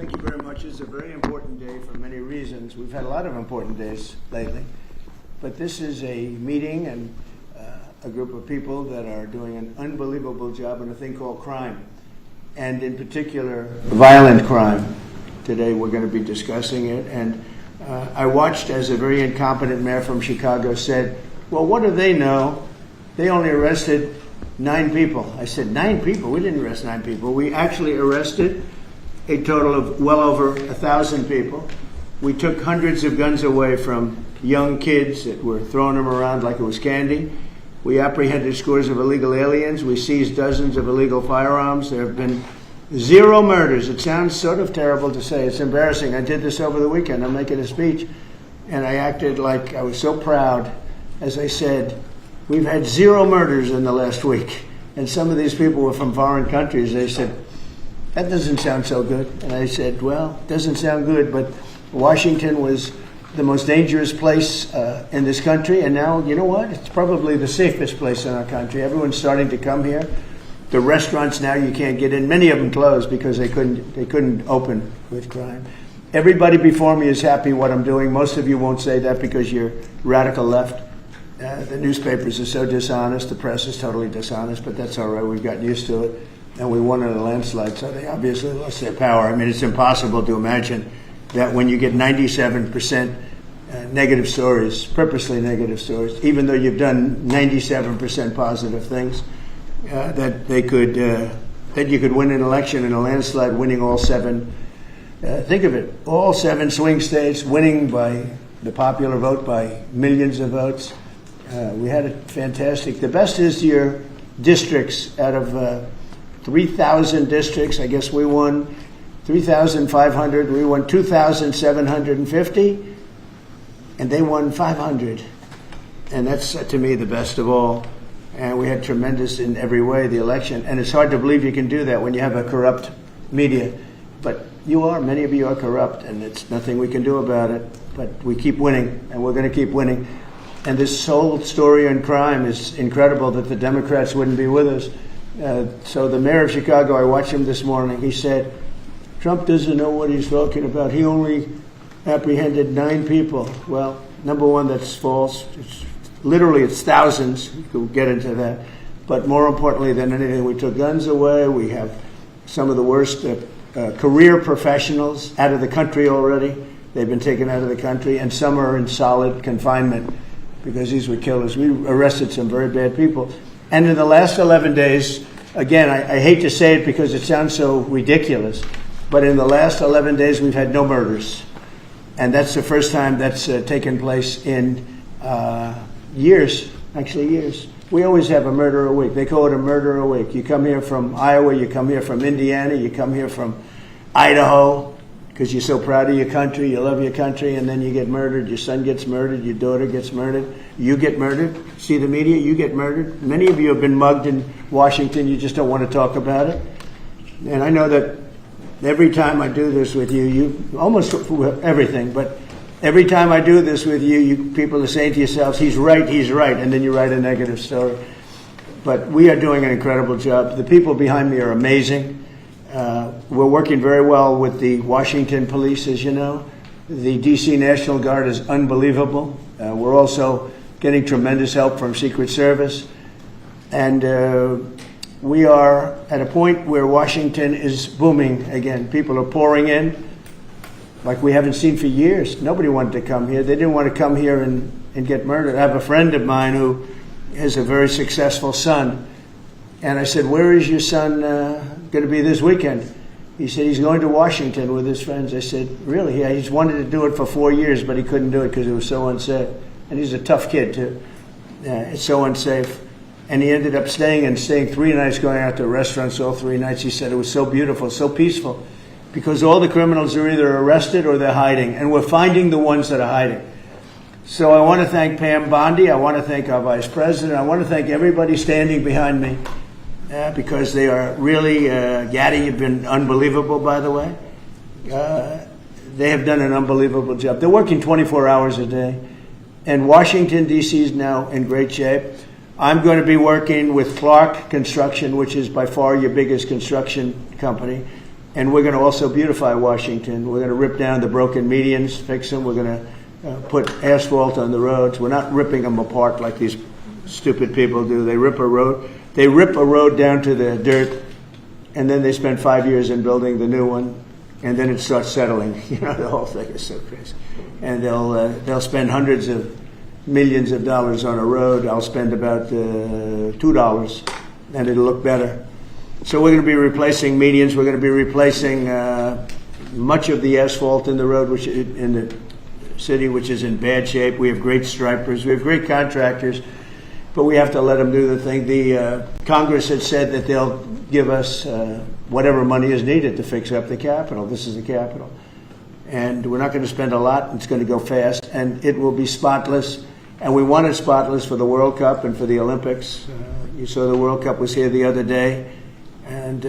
Thank you very much. It's a very important day for many reasons. We've had a lot of important days lately, but this is a meeting and a group of people that are doing an unbelievable job on a thing called crime, and in particular, violent crime. Today we're going to be discussing it, and I watched as a very incompetent mayor from Chicago said, well, what do they know? They only arrested 9 people. I said, 9 people? We didn't arrest 9 people. We actually arrested a total of well over 1,000 people. We took hundreds of guns away from young kids that were throwing them around like it was candy. We apprehended scores of illegal aliens. We seized dozens of illegal firearms. There have been 0 murders. It sounds sort of terrible to say. It's embarrassing. I did this over the weekend. I'm making a speech, and I acted like I was so proud as I said, we've had 0 murders in the last week. And some of these people were from foreign countries. They said, that doesn't sound so good. And I said, well, it doesn't sound good, but Washington was the most dangerous place in this country. And now, you know what? It's probably the safest place in our country. Everyone's starting to come here. The restaurants now you can't get in. Many of them closed because they couldn't open with crime. Everybody before me is happy what I'm doing. Most of you won't say that because you're radical left. The newspapers are so dishonest. The press is totally dishonest, but that's all right. We've gotten used to it. And we won in a landslide, so they obviously lost their power. I mean, it's impossible to imagine that when you get 97% negative stories, purposely negative stories, even though you've done 97% positive things, that you could win an election in a landslide, winning all 7. Think of it, all 7 swing states, winning by the popular vote by millions of votes. We had it fantastic. The best is your districts. Out of 3,000 districts, I guess we won 3,500. We won 2,750, and they won 500. And that's, to me, the best of all. And we had tremendous in every way, the election. And it's hard to believe you can do that when you have a corrupt media. But many of you are corrupt, and it's nothing we can do about it. But we keep winning, and we're going to keep winning. And this whole story on crime is incredible that the Democrats wouldn't be with us. So the mayor of Chicago, I watched him this morning, he said, Trump doesn't know what he's talking about. He only apprehended 9 people. Well, number one, that's false. It's thousands. We'll get into that. But more importantly than anything, we took guns away. We have some of the worst career professionals out of the country already. They've been taken out of the country, and some are in solid confinement because these were killers. We arrested some very bad people. And in the last 11 days, again, I hate to say it because it sounds so ridiculous, but in the last 11 days, we've had no murders. And that's the first time that's taken place in years. We always have a murder a week. They call it a murder a week. You come here from Iowa, you come here from Indiana, you come here from Idaho, because you're so proud of your country, you love your country, and then you get murdered. Your son gets murdered, your daughter gets murdered, you get murdered. See the media, you get murdered. Many of you have been mugged in Washington, you just don't want to talk about it. And I know that every time I do this with you almost everything, but every time I do this with you people are saying to yourselves, he's right, and then you write a negative story. But we are doing an incredible job. The people behind me are amazing. We're working very well with the Washington police, as you know. The D.C. National Guard is unbelievable. We're also getting tremendous help from Secret Service. And we are at a point where Washington is booming again. People are pouring in like we haven't seen for years. Nobody wanted to come here. They didn't want to come here and get murdered. I have a friend of mine who has a very successful son. And I said, where is your son going to be this weekend? He said, he's going to Washington with his friends. I said, really? Yeah, he's wanted to do it for 4 years, but he couldn't do it because it was so unsafe. And he's a tough kid, too. It's so unsafe. And he ended up staying 3 nights, going out to restaurants all 3 nights. He said it was so beautiful, so peaceful, because all the criminals are either arrested or they're hiding, and we're finding the ones that are hiding. So I want to thank Pam Bondi. I want to thank our vice president. I want to thank everybody standing behind me. Because they are really, Gaddy, you've been unbelievable, by the way. They have done an unbelievable job. They're working 24 hours a day. And Washington, D.C. is now in great shape. I'm going to be working with Clark Construction, which is by far your biggest construction company. And we're going to also beautify Washington. We're going to rip down the broken medians, fix them. We're going to put asphalt on the roads. We're not ripping them apart like these stupid people do. They rip a road. They rip a road down to the dirt, and then they spend 5 years in building the new one, and then it starts settling. You know, the whole thing is so crazy. And they'll spend hundreds of millions of dollars on a road. I'll spend about $2, and it'll look better. So we're going to be replacing medians. We're going to be replacing much of the asphalt in the road, which in the city, which is in bad shape. We have great stripers. We have great contractors, but we have to let them do the thing. The Congress had said that they'll give us whatever money is needed to fix up the Capitol. This is the Capitol. And we're not going to spend a lot. It's going to go fast, and it will be spotless. And we want it spotless for the World Cup and for the Olympics. You saw the World Cup was here the other day. And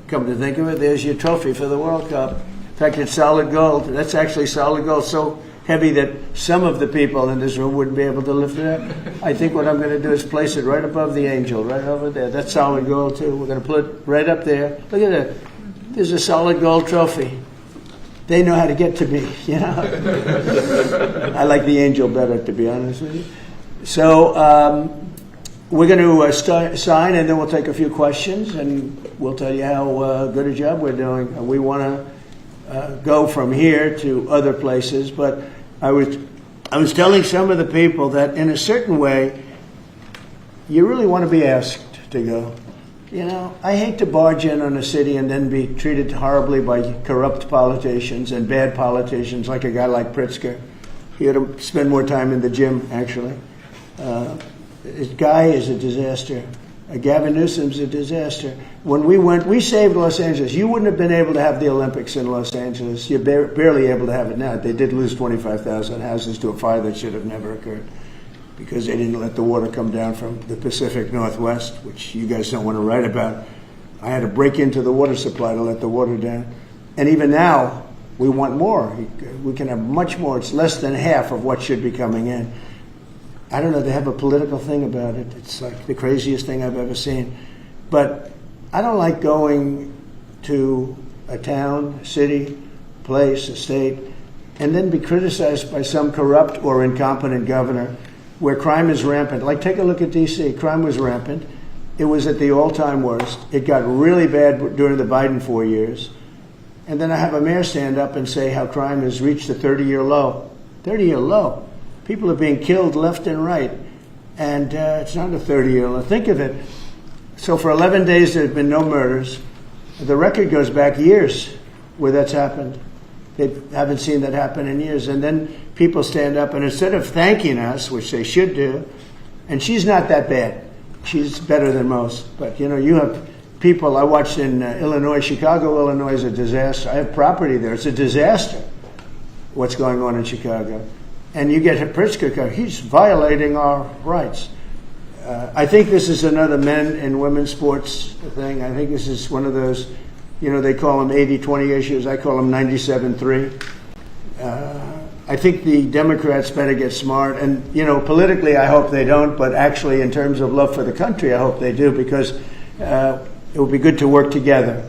come to think of it, there's your trophy for the World Cup. In fact, it's solid gold. That's actually solid gold, so heavy that some of the people in this room wouldn't be able to lift it up. I think what I'm going to do is place it right above the angel, right over there. That's solid gold, too. We're going to put it right up there. Look at that. There's a solid gold trophy. They know how to get to me, you know. I like the angel better, to be honest with you. So we're going to sign, and then we'll take a few questions, and we'll tell you how good a job we're doing. We want to go from here to other places, but I was telling some of the people that in a certain way, you really want to be asked to go. You know, I hate to barge in on a city and then be treated horribly by corrupt politicians and bad politicians, like a guy like Pritzker. He ought to spend more time in the gym, actually. This guy is a disaster. Gavin Newsom's a disaster. When we went, we saved Los Angeles. You wouldn't have been able to have the Olympics in Los Angeles. You're barely able to have it now. They did lose 25,000 houses to a fire that should have never occurred because they didn't let the water come down from the Pacific Northwest, which you guys don't want to write about. I had to break into the water supply to let the water down. And even now, we want more. We can have much more. It's less than half of what should be coming in. I don't know, they have a political thing about it. It's like the craziest thing I've ever seen. But I don't like going to a town, city, place, a state, and then be criticized by some corrupt or incompetent governor where crime is rampant. Like, take a look at D.C. Crime was rampant. It was at the all-time worst. It got really bad during the Biden 4 years. And then I have a mayor stand up and say how crime has reached a 30-year low. 30-year low. People are being killed left and right. And it's not a 30-year low. Think of it. So for 11 days, there have been no murders. The record goes back years where that's happened. They haven't seen that happen in years. And then people stand up, and instead of thanking us, which they should do, and she's not that bad. She's better than most. But, you know, you have people, I watched in Illinois, Chicago, Illinois is a disaster. I have property there. It's a disaster what's going on in Chicago. And you get Pritzker, he's violating our rights. I think this is another men and women's sports thing. I think this is one of those, you know, they call them 80-20 issues. I call them 97-3. I think the Democrats better get smart. And, you know, politically, I hope they don't. But actually, in terms of love for the country, I hope they do, because it would be good to work together.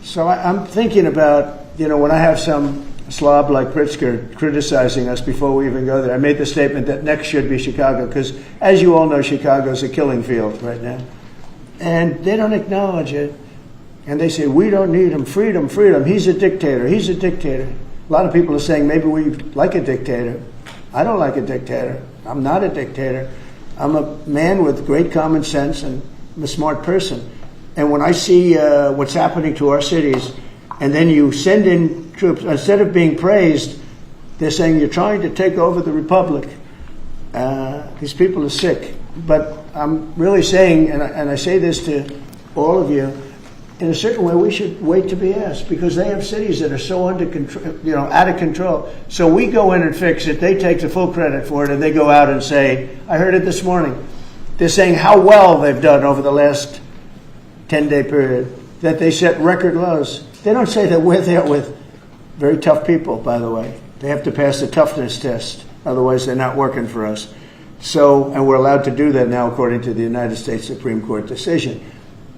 So I'm thinking about, you know, when I have some slob like Pritzker criticizing us before we even go there, I made the statement that next should be Chicago, because as you all know, Chicago's a killing field right now. And they don't acknowledge it. And they say, we don't need him, freedom, freedom. He's a dictator, he's a dictator. A lot of people are saying maybe we like a dictator. I don't like a dictator. I'm not a dictator. I'm a man with great common sense, and I'm a smart person. And when I see what's happening to our cities, and then you send in troops, instead of being praised, they're saying you're trying to take over the republic. These people are sick. But I'm really saying, and I say this to all of you, in a certain way, we should wait to be asked, because they have cities that are so under control, you know, out of control. So we go in and fix it. They take the full credit for it, and they go out and say, I heard it this morning. They're saying how well they've done over the last 10-day period, that they set record lows. They don't say that we're there with very tough people, by the way. They have to pass the toughness test. Otherwise, they're not working for us. So, and we're allowed to do that now according to the United States Supreme Court decision.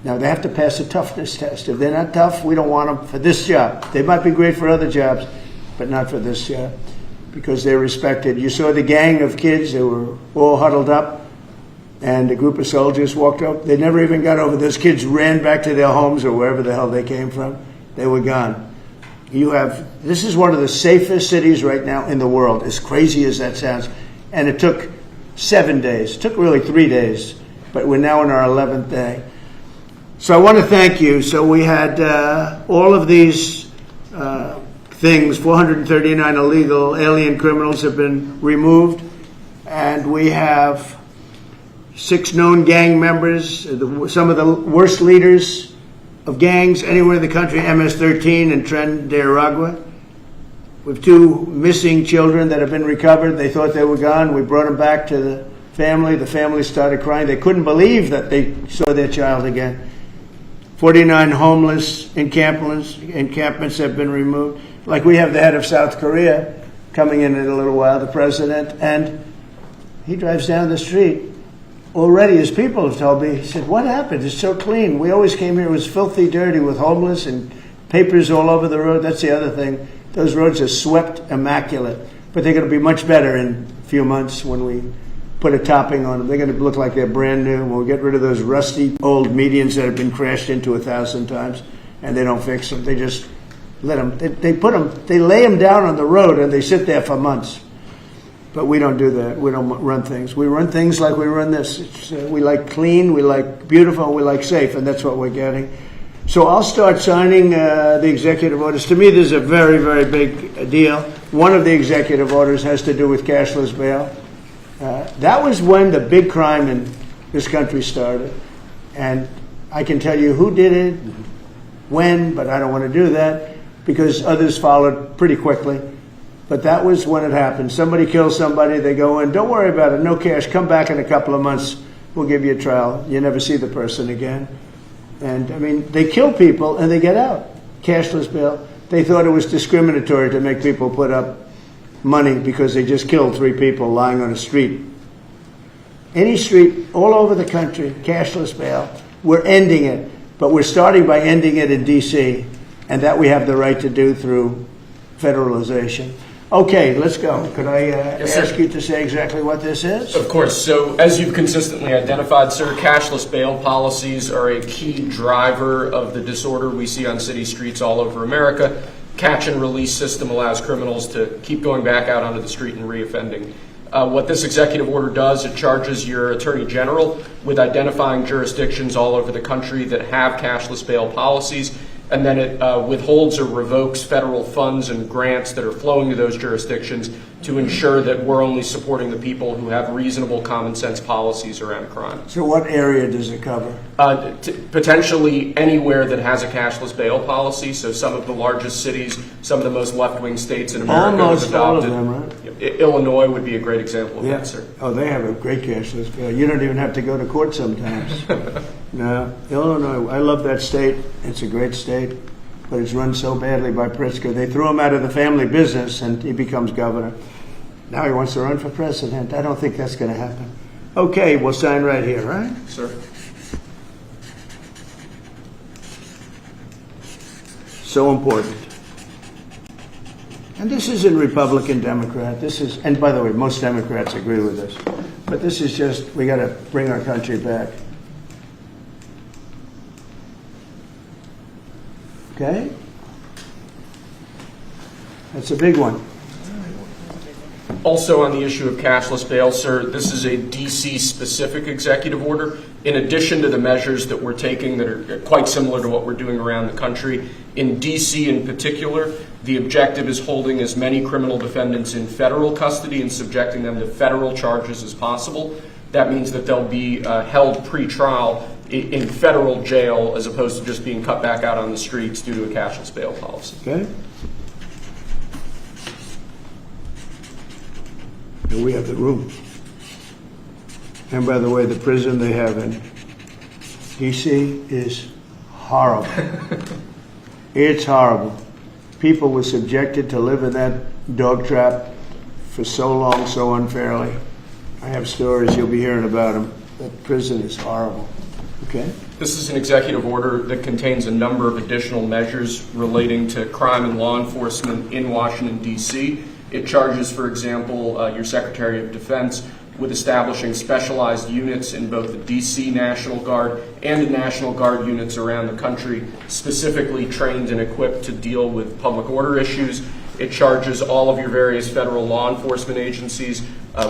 Now, they have to pass a toughness test. If they're not tough, we don't want them for this job. They might be great for other jobs, but not for this job, because they're respected. You saw the gang of kids. They were all huddled up, and a group of soldiers walked up. They never even got over. Those kids ran back to their homes or wherever the hell they came from. They were gone. This is one of the safest cities right now in the world, as crazy as that sounds. And it took 7 days. It took really 3 days, but we're now in our 11th day. So I want to thank you. So we had all of these things, 439 illegal alien criminals have been removed, and we have 6 known gang members, some of the worst leaders of gangs anywhere in the country, MS-13 and Tren de Aragua. We have 2 missing children that have been recovered. They thought they were gone. We brought them back to the family. The family started crying. They couldn't believe that they saw their child again. 49 homeless encampments have been removed. Like we have the head of South Korea coming in a little while, the president, and he drives down the street. Already his people have told me, he said, what happened? It's so clean. We always came here, it was filthy dirty with homeless and papers all over the road. That's the other thing. Those roads are swept immaculate. But they're going to be much better in a few months when we put a topping on them. They're going to look like they're brand new. We'll get rid of those rusty old medians that have been crashed into 1,000 times, and they don't fix them. They just let them. They lay them down on the road, and they sit there for months. But we don't do that. We don't run things. We run things like we run this. We like clean, we like beautiful, we like safe, and that's what we're getting. So I'll start signing the executive orders. To me, this is a very, very big deal. One of the executive orders has to do with cashless bail. That was when the big crime in this country started. And I can tell you who did it, when, but I don't want to do that because others followed pretty quickly. But that was when it happened. Somebody kills somebody, they go in, don't worry about it, no cash, come back in a couple of months, we'll give you a trial. You never see the person again. And, I mean, they kill people and they get out. Cashless bail. They thought it was discriminatory to make people put up money because they just killed 3 people lying on a street. Any street, all over the country, cashless bail. We're ending it, but we're starting by ending it in D.C., and that we have the right to do through federalization. Okay, let's go. Could I ask you to say exactly what this is? Of course. So, as you've consistently identified, sir, cashless bail policies are a key driver of the disorder we see on city streets all over America. Catch and release system allows criminals to keep going back out onto the street and reoffending. What this executive order does, it charges your attorney general with identifying jurisdictions all over the country that have cashless bail policies, and then it withholds or revokes federal funds and grants that are flowing to those jurisdictions to ensure that we're only supporting the people who have reasonable common sense policies around crime. So what area does it cover? Potentially anywhere that has a cashless bail policy. So some of the largest cities, some of the most left-wing states in America Almost have adopted. all of them, right? Illinois would be a great example of that, sir. Oh, they have a great cashless bail. You don't even have to go to court sometimes. No, Illinois, I love that state. It's a great state, but it's run so badly by Pritzker. They threw him out of the family business and he becomes governor. Now he wants to run for president. I don't think that's going to happen. Okay, we'll sign right here, right? Sir. So important. And this isn't Republican, Democrat. This is, and by the way, most Democrats agree with this. But this is just, we got to bring our country back. Okay? That's a big one. Also on the issue of cashless bail, sir, this is a D.C.-specific executive order. In addition to the measures that we're taking that are quite similar to what we're doing around the country, in D.C. in particular, the objective is holding as many criminal defendants in federal custody and subjecting them to federal charges as possible. That means that they'll be held pre-trial in federal jail as opposed to just being cut back out on the streets due to a cashless bail policy. Okay? And we have the room. And by the way, the prison they have in D.C. is horrible. It's horrible. People were subjected to live in that dog trap for so long, so unfairly. I have stories, you'll be hearing about them. That prison is horrible. Okay? This is an executive order that contains a number of additional measures relating to crime and law enforcement in Washington, D.C. It charges, for example, your Secretary of Defense with establishing specialized units in both the D.C. National Guard and the National Guard units around the country, specifically trained and equipped to deal with public order issues. It charges all of your various federal law enforcement agencies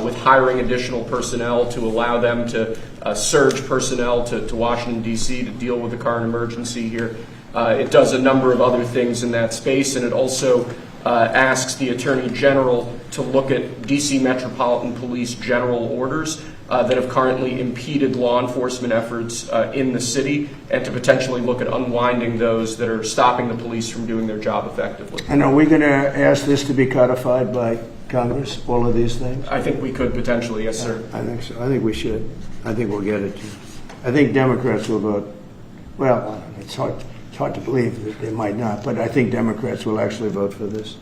with hiring additional personnel to allow them to surge personnel to Washington, D.C. to deal with the current emergency here. It does a number of other things in that space, and it also asks the Attorney General to look at D.C. Metropolitan Police general orders that have currently impeded law enforcement efforts in the city, and to potentially look at unwinding those that are stopping the police from doing their job effectively. And are we going to ask this to be codified by Congress, all of these things? I think we could potentially, yes, sir. I think so. I think we should. I think we'll get it too. I think Democrats will vote. Well, it's hard to believe that they might not, but I think Democrats will actually vote for this.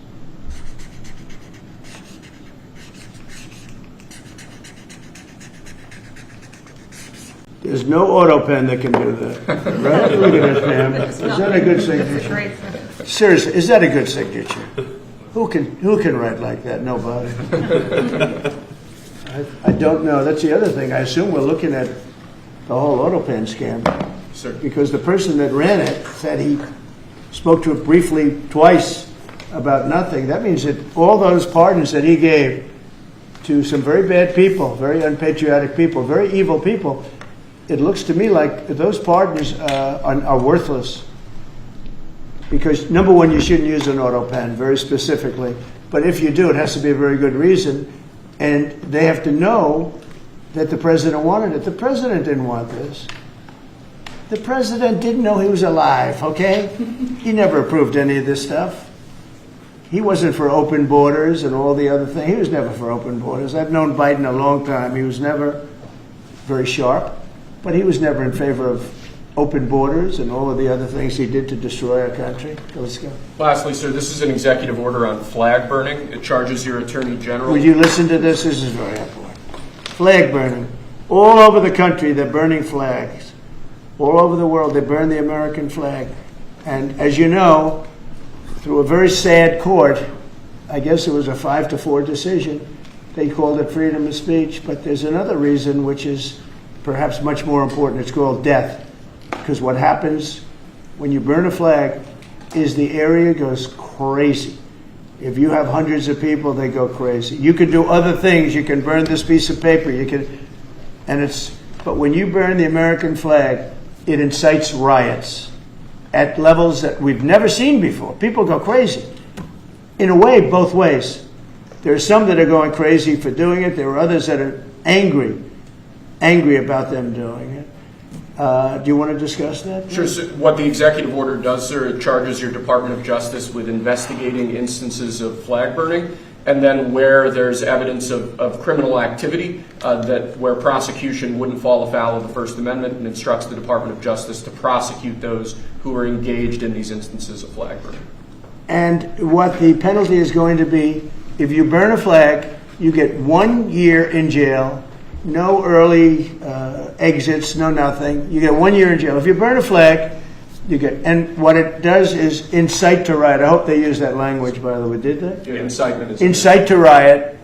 There's no auto pen that can do that. Right? Look at that, Pam. Is that a good signature? Seriously, is that a good signature? Who can write like that? Nobody. I don't know. That's the other thing. I assume we're looking at the whole auto pen scam. Sir. Because the person that ran it said he spoke to it briefly twice about nothing. That means that all those pardons that he gave to some very bad people, very unpatriotic people, very evil people, it looks to me like those pardons are worthless. Because, number one, you shouldn't use an auto pen, very specifically. But if you do, it has to be a very good reason. And they have to know that the president wanted it. The president didn't want this. The president didn't know he was alive, okay? He never approved any of this stuff. He wasn't for open borders and all the other things. He was never for open borders. I've known Biden a long time. He was never very sharp, but he was never in favor of open borders and all of the other things he did to destroy our country. Let's go. Lastly, sir, this is an executive order on flag burning. It charges your Attorney General. Would you listen to this? This is very important. Flag burning. All over the country, they're burning flags. All over the world, they burn the American flag. And as you know, through a very sad court, I guess it was a 5-4 decision, they called it freedom of speech. But there's another reason which is perhaps much more important. It's called death. Because what happens when you burn a flag is the area goes crazy. If you have hundreds of people, they go crazy. You can do other things. You can burn this piece of paper. But when you burn the American flag, it incites riots at levels that we've never seen before. People go crazy. In a way, both ways. There are some that are going crazy for doing it. There are others that are angry about them doing it. Do you want to discuss that? Sure. So what the executive order does, sir, it charges your Department of Justice with investigating instances of flag burning, and then where there's evidence of criminal activity, where prosecution wouldn't fall afoul of the First Amendment, and instructs the Department of Justice to prosecute those who are engaged in these instances of flag burning. And what the penalty is going to be, if you burn a flag, you get 1 year in jail. No early exits, no nothing. You get 1 year in jail. If you burn a flag, and what it does is incite to riot. I hope they use that language, by the way. Did they? Yeah, incitement is incite to riot.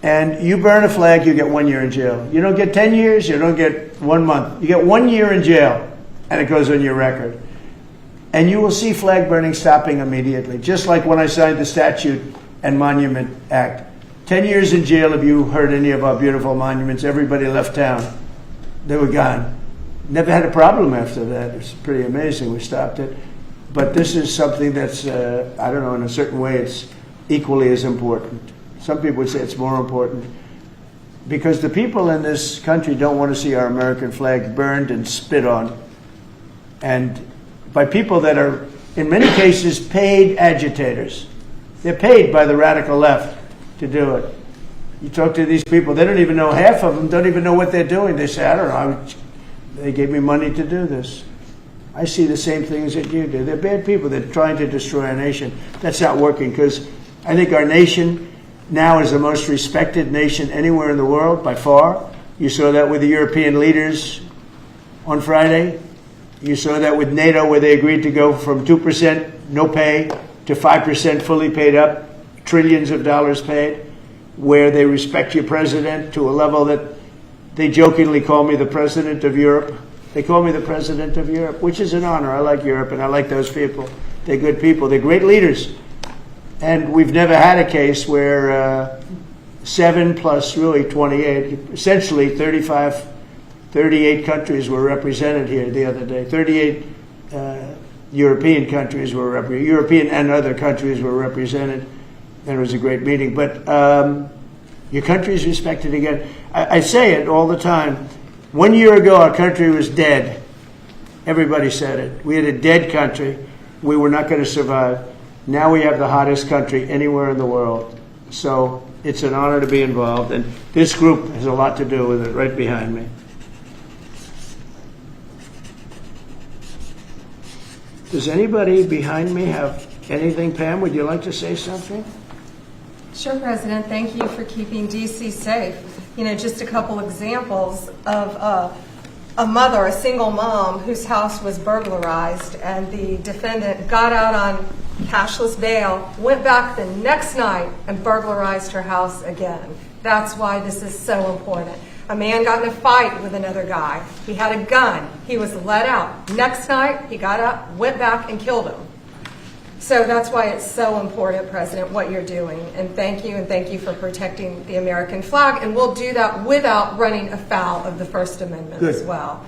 And you burn a flag, you get 1 year in jail. You don't get 10 years, you don't get 1 month. You get 1 year in jail, and it goes on your record. And you will see flag burning stopping immediately, just like when I signed the Statute and Monument Act. 10 years in jail if you hurt any of our beautiful monuments. Everybody left town. They were gone. Never had a problem after that. It's pretty amazing. We stopped it. But this is something that's, I don't know, in a certain way it's equally as important. Some people would say it's more important. Because the people in this country don't want to see our American flag burned and spit on. And by people that are, in many cases, paid agitators. They're paid by the radical left to do it. You talk to these people, they don't even know, half of them don't even know what they're doing. They say, I don't know, they gave me money to do this. I see the same things that you do. They're bad people. They're trying to destroy our nation. That's not working, because I think our nation now is the most respected nation anywhere in the world by far. You saw that with the European leaders on Friday. You saw that with NATO, where they agreed to go from 2% no pay to 5% fully paid up, trillions of dollars paid, where they respect your president to a level that they jokingly call me the president of Europe. They call me the president of Europe, which is an honor. I like Europe, and I like those people. They're good people. They're great leaders. And we've never had a case where 7 plus really 28, essentially 38 countries were represented here the other day. 38 European countries were represented. European and other countries were represented. And it was a great meeting. But your country is respected again. I say it all the time. 1 year ago, our country was dead. Everybody said it. We had a dead country. We were not going to survive. Now we have the hottest country anywhere in the world. So it's an honor to be involved. And this group has a lot to do with it, right behind me. Does anybody behind me have anything? Pam, would you like to say something? Sure, President. Thank you for keeping D.C. safe. You know, just a couple examples of a mother, a single mom, whose house was burglarized, and the defendant got out on cashless bail, went back the next night and burglarized her house again. That's why this is so important. A man got in a fight with another guy. He had a gun. He was let out. Next night, he got up, went back, and killed him. So that's why it's so important, President, what you're doing. And thank you for protecting the American flag. And we'll do that without running afoul of the First Amendment as well.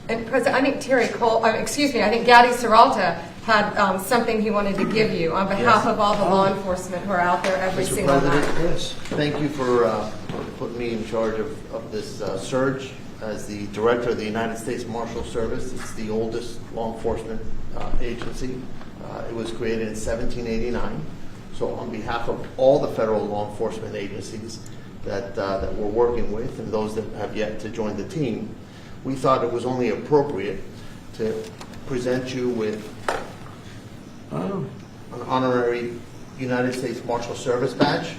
And President, I think I think Gaddy Serralta had something he wanted to give you on behalf of all the law enforcement who are out there every single night. Yes. Thank you for putting me in charge of this surge as the director of the United States Marshal Service. It's the oldest law enforcement agency. It was created in 1789. So on behalf of all the federal law enforcement agencies that we're working with and those that have yet to join the team, we thought it was only appropriate to present you with an honorary United States Marshal Service badge.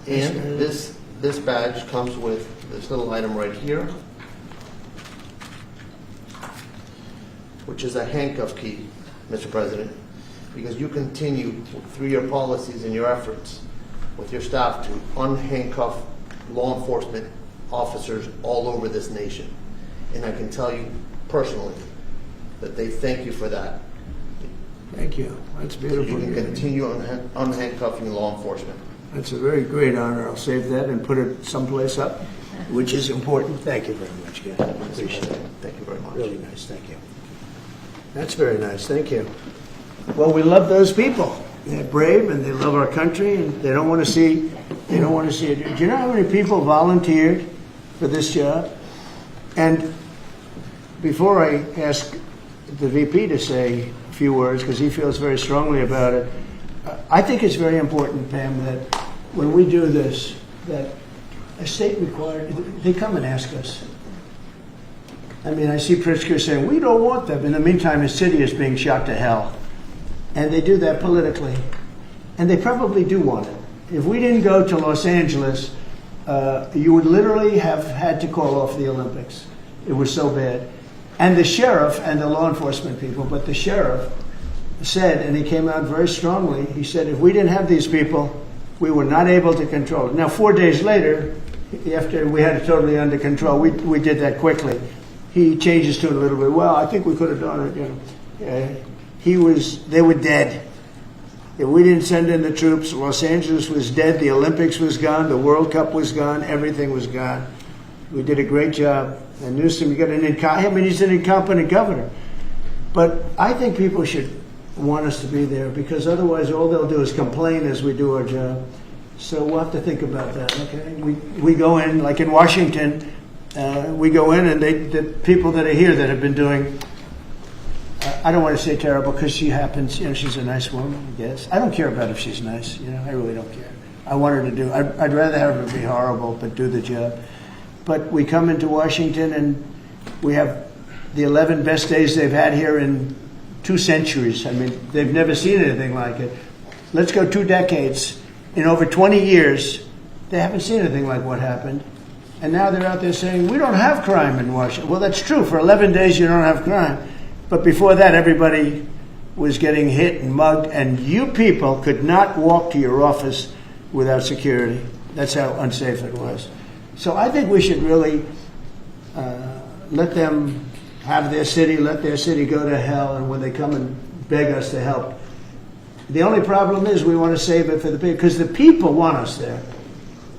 And this badge comes with this little item right here, which is a handcuff key, Mr. President, because you continue through your policies and your efforts with your staff to unhandcuff law enforcement officers all over this nation. And I can tell you personally that they thank you for that. Thank you. That's beautiful. You can continue unhandcuffing law enforcement. That's a very great honor. I'll save that and put it someplace up, which is important. Thank you very much, Ken. I appreciate it. Thank you very much. Really nice. Thank you. That's very nice. Thank you. Well, we love those people. They're brave and they love our country and they don't want to see it. Do you know how many people volunteered for this job? And before I ask the VP to say a few words, because he feels very strongly about it, I think it's very important, Pam, that when we do this, that a state required, they come and ask us. I mean, I see Pritzker saying, we don't want them. In the meantime, his city is being shot to hell. And they do that politically. And they probably do want it. If we didn't go to Los Angeles, you would literally have had to call off the Olympics. It was so bad. And the sheriff and the law enforcement people, but the sheriff said, and he came out very strongly, he said, if we didn't have these people, we were not able to control it. Now, 4 days later, after we had it totally under control, we did that quickly. He changed his tune a little bit. Well, I think we could have done it, you know. They were dead. If we didn't send in the troops, Los Angeles was dead, the Olympics was gone, the World Cup was gone, everything was gone. We did a great job. And Newsom, you got he's an incompetent governor. But I think people should want us to be there, because otherwise all they'll do is complain as we do our job. So we'll have to think about that, okay? We go in, like in Washington, we go in and the people that are here that have been doing, I don't want to say terrible because she happens, she's a nice woman, I guess. I don't care about if she's nice, I really don't care. I want her to do, I'd rather have her be horrible but do the job. But we come into Washington and we have the 11 best days they've had here in 2 centuries. I mean, they've never seen anything like it. Let's go 2 decades. In over 20 years, they haven't seen anything like what happened. And now they're out there saying, we don't have crime in Washington. Well, that's true. For 11 days, you don't have crime. But before that, everybody was getting hit and mugged, and you people could not walk to your office without security. That's how unsafe it was. So I think we should really let them have their city, let their city go to hell, and when they come and beg us to help. The only problem is we want to save it for the people, because the people want us there.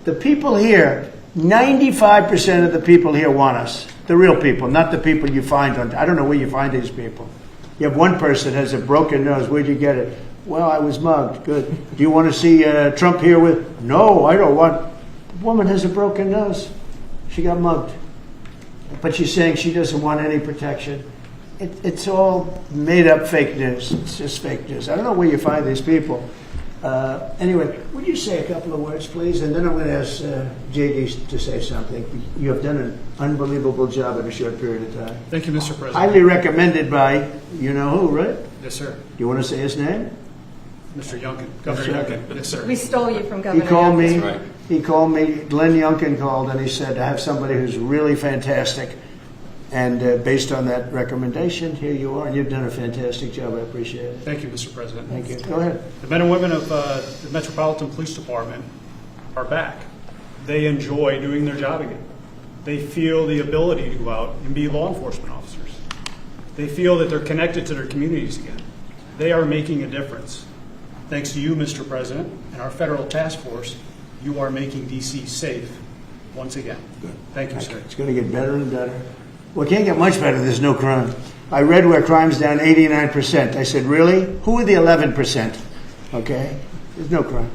The people here, 95% of the people here want us. The real people, not the people you find on, I don't know where you find these people. You have one person has a broken nose. Where'd you get it? Well, I was mugged. Good. Do you want to see Trump here with? No, I don't want. The woman has a broken nose. She got mugged. But she's saying she doesn't want any protection. It's all made up fake news. It's just fake news. I don't know where you find these people. Anyway, would you say a couple of words, please? And then I'm going to ask JD to say something. You have done an unbelievable job in a short period of time. Thank you, Mr. President. Highly recommended by you-know-who, right? Yes, sir. Do you want to say his name? Mr. Youngkin, Governor Youngkin. Yes, sir. We stole you from He Governor called me. Youngkin. right. He called me. Glenn Youngkin called, and he said, I have somebody who's really fantastic. And based on that recommendation, here you are. And you've done a fantastic job. I appreciate it. Thank you, Mr. President. Thank you. Go ahead. The men and women of the Metropolitan Police Department are back. They enjoy doing their job again. They feel the ability to go out and be law enforcement officers. They feel that they're connected to their communities again. They are making a difference. Thanks to you, Mr. President, and our federal task force, you are making D.C. safe once again. Good. Thank you, sir. It's going to get better and better. Well, it can't get much better. There's no crime. I read where crime's down 89%. I said, really? Who are the 11%? Okay? There's no crime.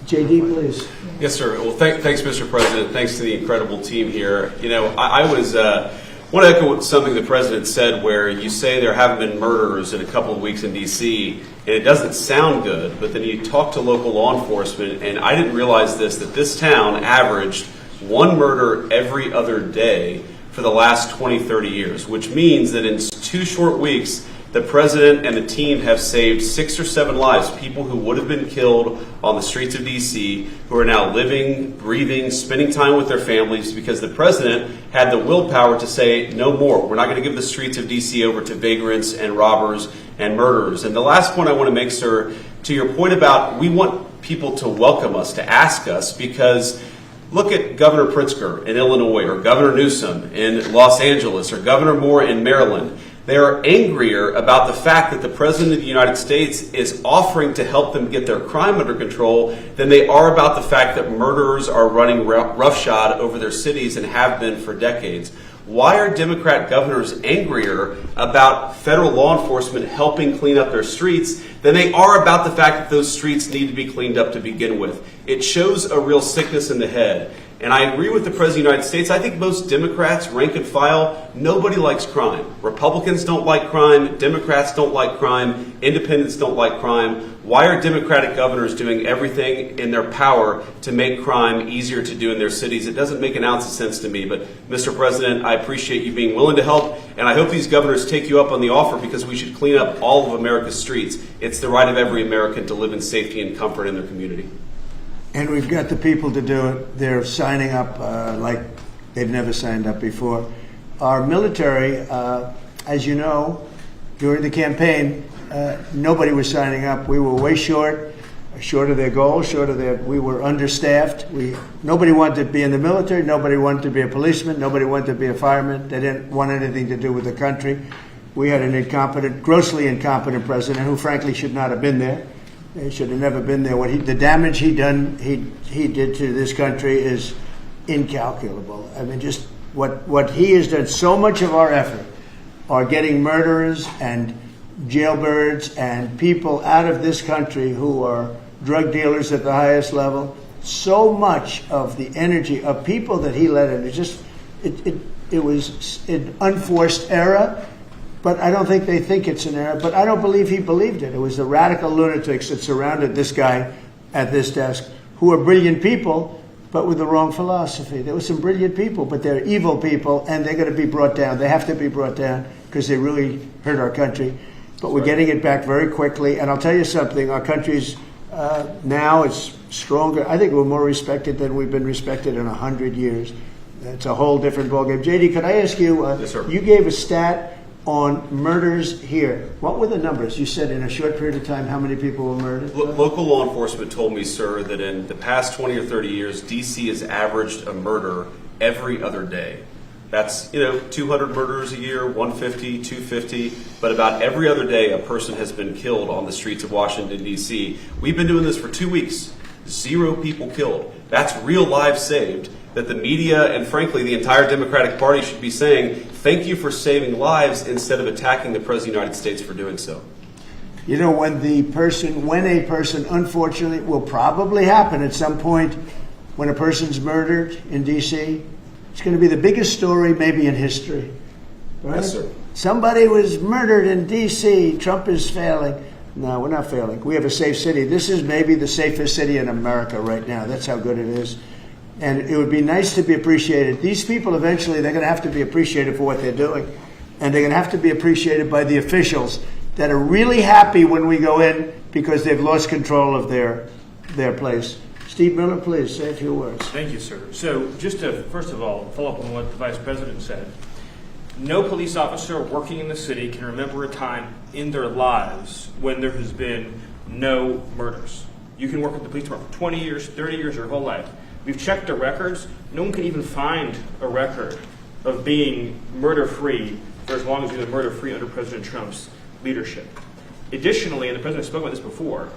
JD, please. Yes, sir. Well, thanks, Mr. President. Thanks to the incredible team here. You know, I want to echo something the President said, where you say there haven't been murders in a couple of weeks in D.C., and it doesn't sound good, but then you talk to local law enforcement, and I didn't realize that this town averaged one murder every other day for the last 20, 30 years, which means that in 2 short weeks, the President and the team have saved 6 or 7 lives, people who would have been killed on the streets of D.C., who are now living, breathing, spending time with their families, because the President had the willpower to say, no more. We're not going to give the streets of D.C. over to vagrants and robbers and murderers. And the last point I want to make, sir, to your point about we want people to welcome us, to ask us, because look at Governor Pritzker in Illinois, or Governor Newsom in Los Angeles, or Governor Moore in Maryland. They are angrier about the fact that the President of the United States is offering to help them get their crime under control than they are about the fact that murderers are running roughshod over their cities and have been for decades. Why are Democrat governors angrier about federal law enforcement helping clean up their streets than they are about the fact that those streets need to be cleaned up to begin with? It shows a real sickness in the head. And I agree with the President of the United States. I think most Democrats, rank and file, nobody likes crime. Republicans don't like crime. Democrats don't like crime. Independents don't like crime. Why are Democratic governors doing everything in their power to make crime easier to do in their cities? It doesn't make an ounce of sense to me. But, Mr. President, I appreciate you being willing to help. And I hope these governors take you up on the offer, because we should clean up all of America's streets. It's the right of every American to live in safety and comfort in their community. And we've got the people to do it. They're signing up like they've never signed up before. Our military, as you know, during the campaign, nobody was signing up. We were way short of their goal, we were understaffed. Nobody wanted to be in the military. Nobody wanted to be a policeman. Nobody wanted to be a fireman. They didn't want anything to do with the country. We had an grossly incompetent president who, frankly, should not have been there. He should have never been there. The damage he did to this country is incalculable. I mean, just what he has done. So much of our effort are getting murderers and jailbirds and people out of this country who are drug dealers at the highest level. So much of the energy of people that he let in, it was an unforced error. But I don't think they think it's an error. But I don't believe he believed it. It was the radical lunatics that surrounded this guy at this desk, who are brilliant people, but with the wrong philosophy. There were some brilliant people, but they're evil people, and they're going to be brought down. They have to be brought down because they really hurt our country. But we're getting it back very quickly. And I'll tell you something, our country's now is stronger. I think we're more respected than we've been respected in 100 years. It's a whole different ballgame. JD, could I ask you, Yes, sir. You gave a stat on murders here. What were the numbers? You said in a short period of time how many people were murdered? Local law enforcement told me, sir, that in the past 20 or 30 years, D.C. has averaged a murder every other day. That's, 200 murders a year, 150, 250, but about every other day a person has been killed on the streets of Washington, D.C. We've been doing this for 2 weeks. 0 people killed. That's real lives saved that the media and, frankly, the entire Democratic Party should be saying, thank you for saving lives instead of attacking the President of the United States for doing so. When a person, unfortunately, will probably happen at some point when a person's murdered in D.C., it's going to be the biggest story maybe in history. Right? Yes, sir. Somebody was murdered in D.C. Trump is failing. No, we're not failing. We have a safe city. This is maybe the safest city in America right now. That's how good it is. And it would be nice to be appreciated. These people eventually, they're going to have to be appreciated for what they're doing. And they're going to have to be appreciated by the officials that are really happy when we go in because they've lost control of their place. Steve Miller, please say a few words. Thank you, sir. So just to, first of all, follow up on what the Vice President said. No police officer working in the city can remember a time in their lives when there has been no murders. You can work at the police department for 20 years, 30 years, your whole life. We've checked the records. No one can even find a record of being murder-free for as long as we've been murder-free under President Trump's leadership. Additionally, and the President spoke about this before,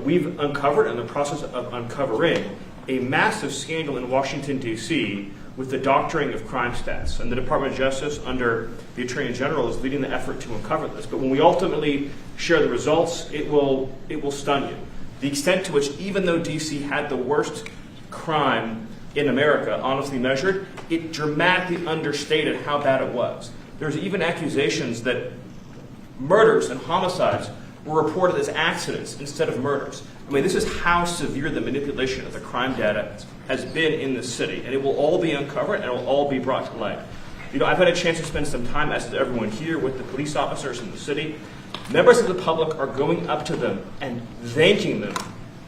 we've uncovered, in the process of uncovering, a massive scandal in Washington, D.C. with the doctoring of crime stats. And the Department of Justice, under the Attorney General, is leading the effort to uncover this. But when we ultimately share the results, it will stun you. The extent to which, even though D.C. had the worst crime in America, honestly measured, it dramatically understated how bad it was. There's even accusations that murders and homicides were reported as accidents instead of murders. I mean, this is how severe the manipulation of the crime data has been in this city, and it will all be uncovered and it will all be brought to light. I've had a chance to spend some time, as has everyone here, with the police officers in the city. Members of the public are going up to them and thanking them,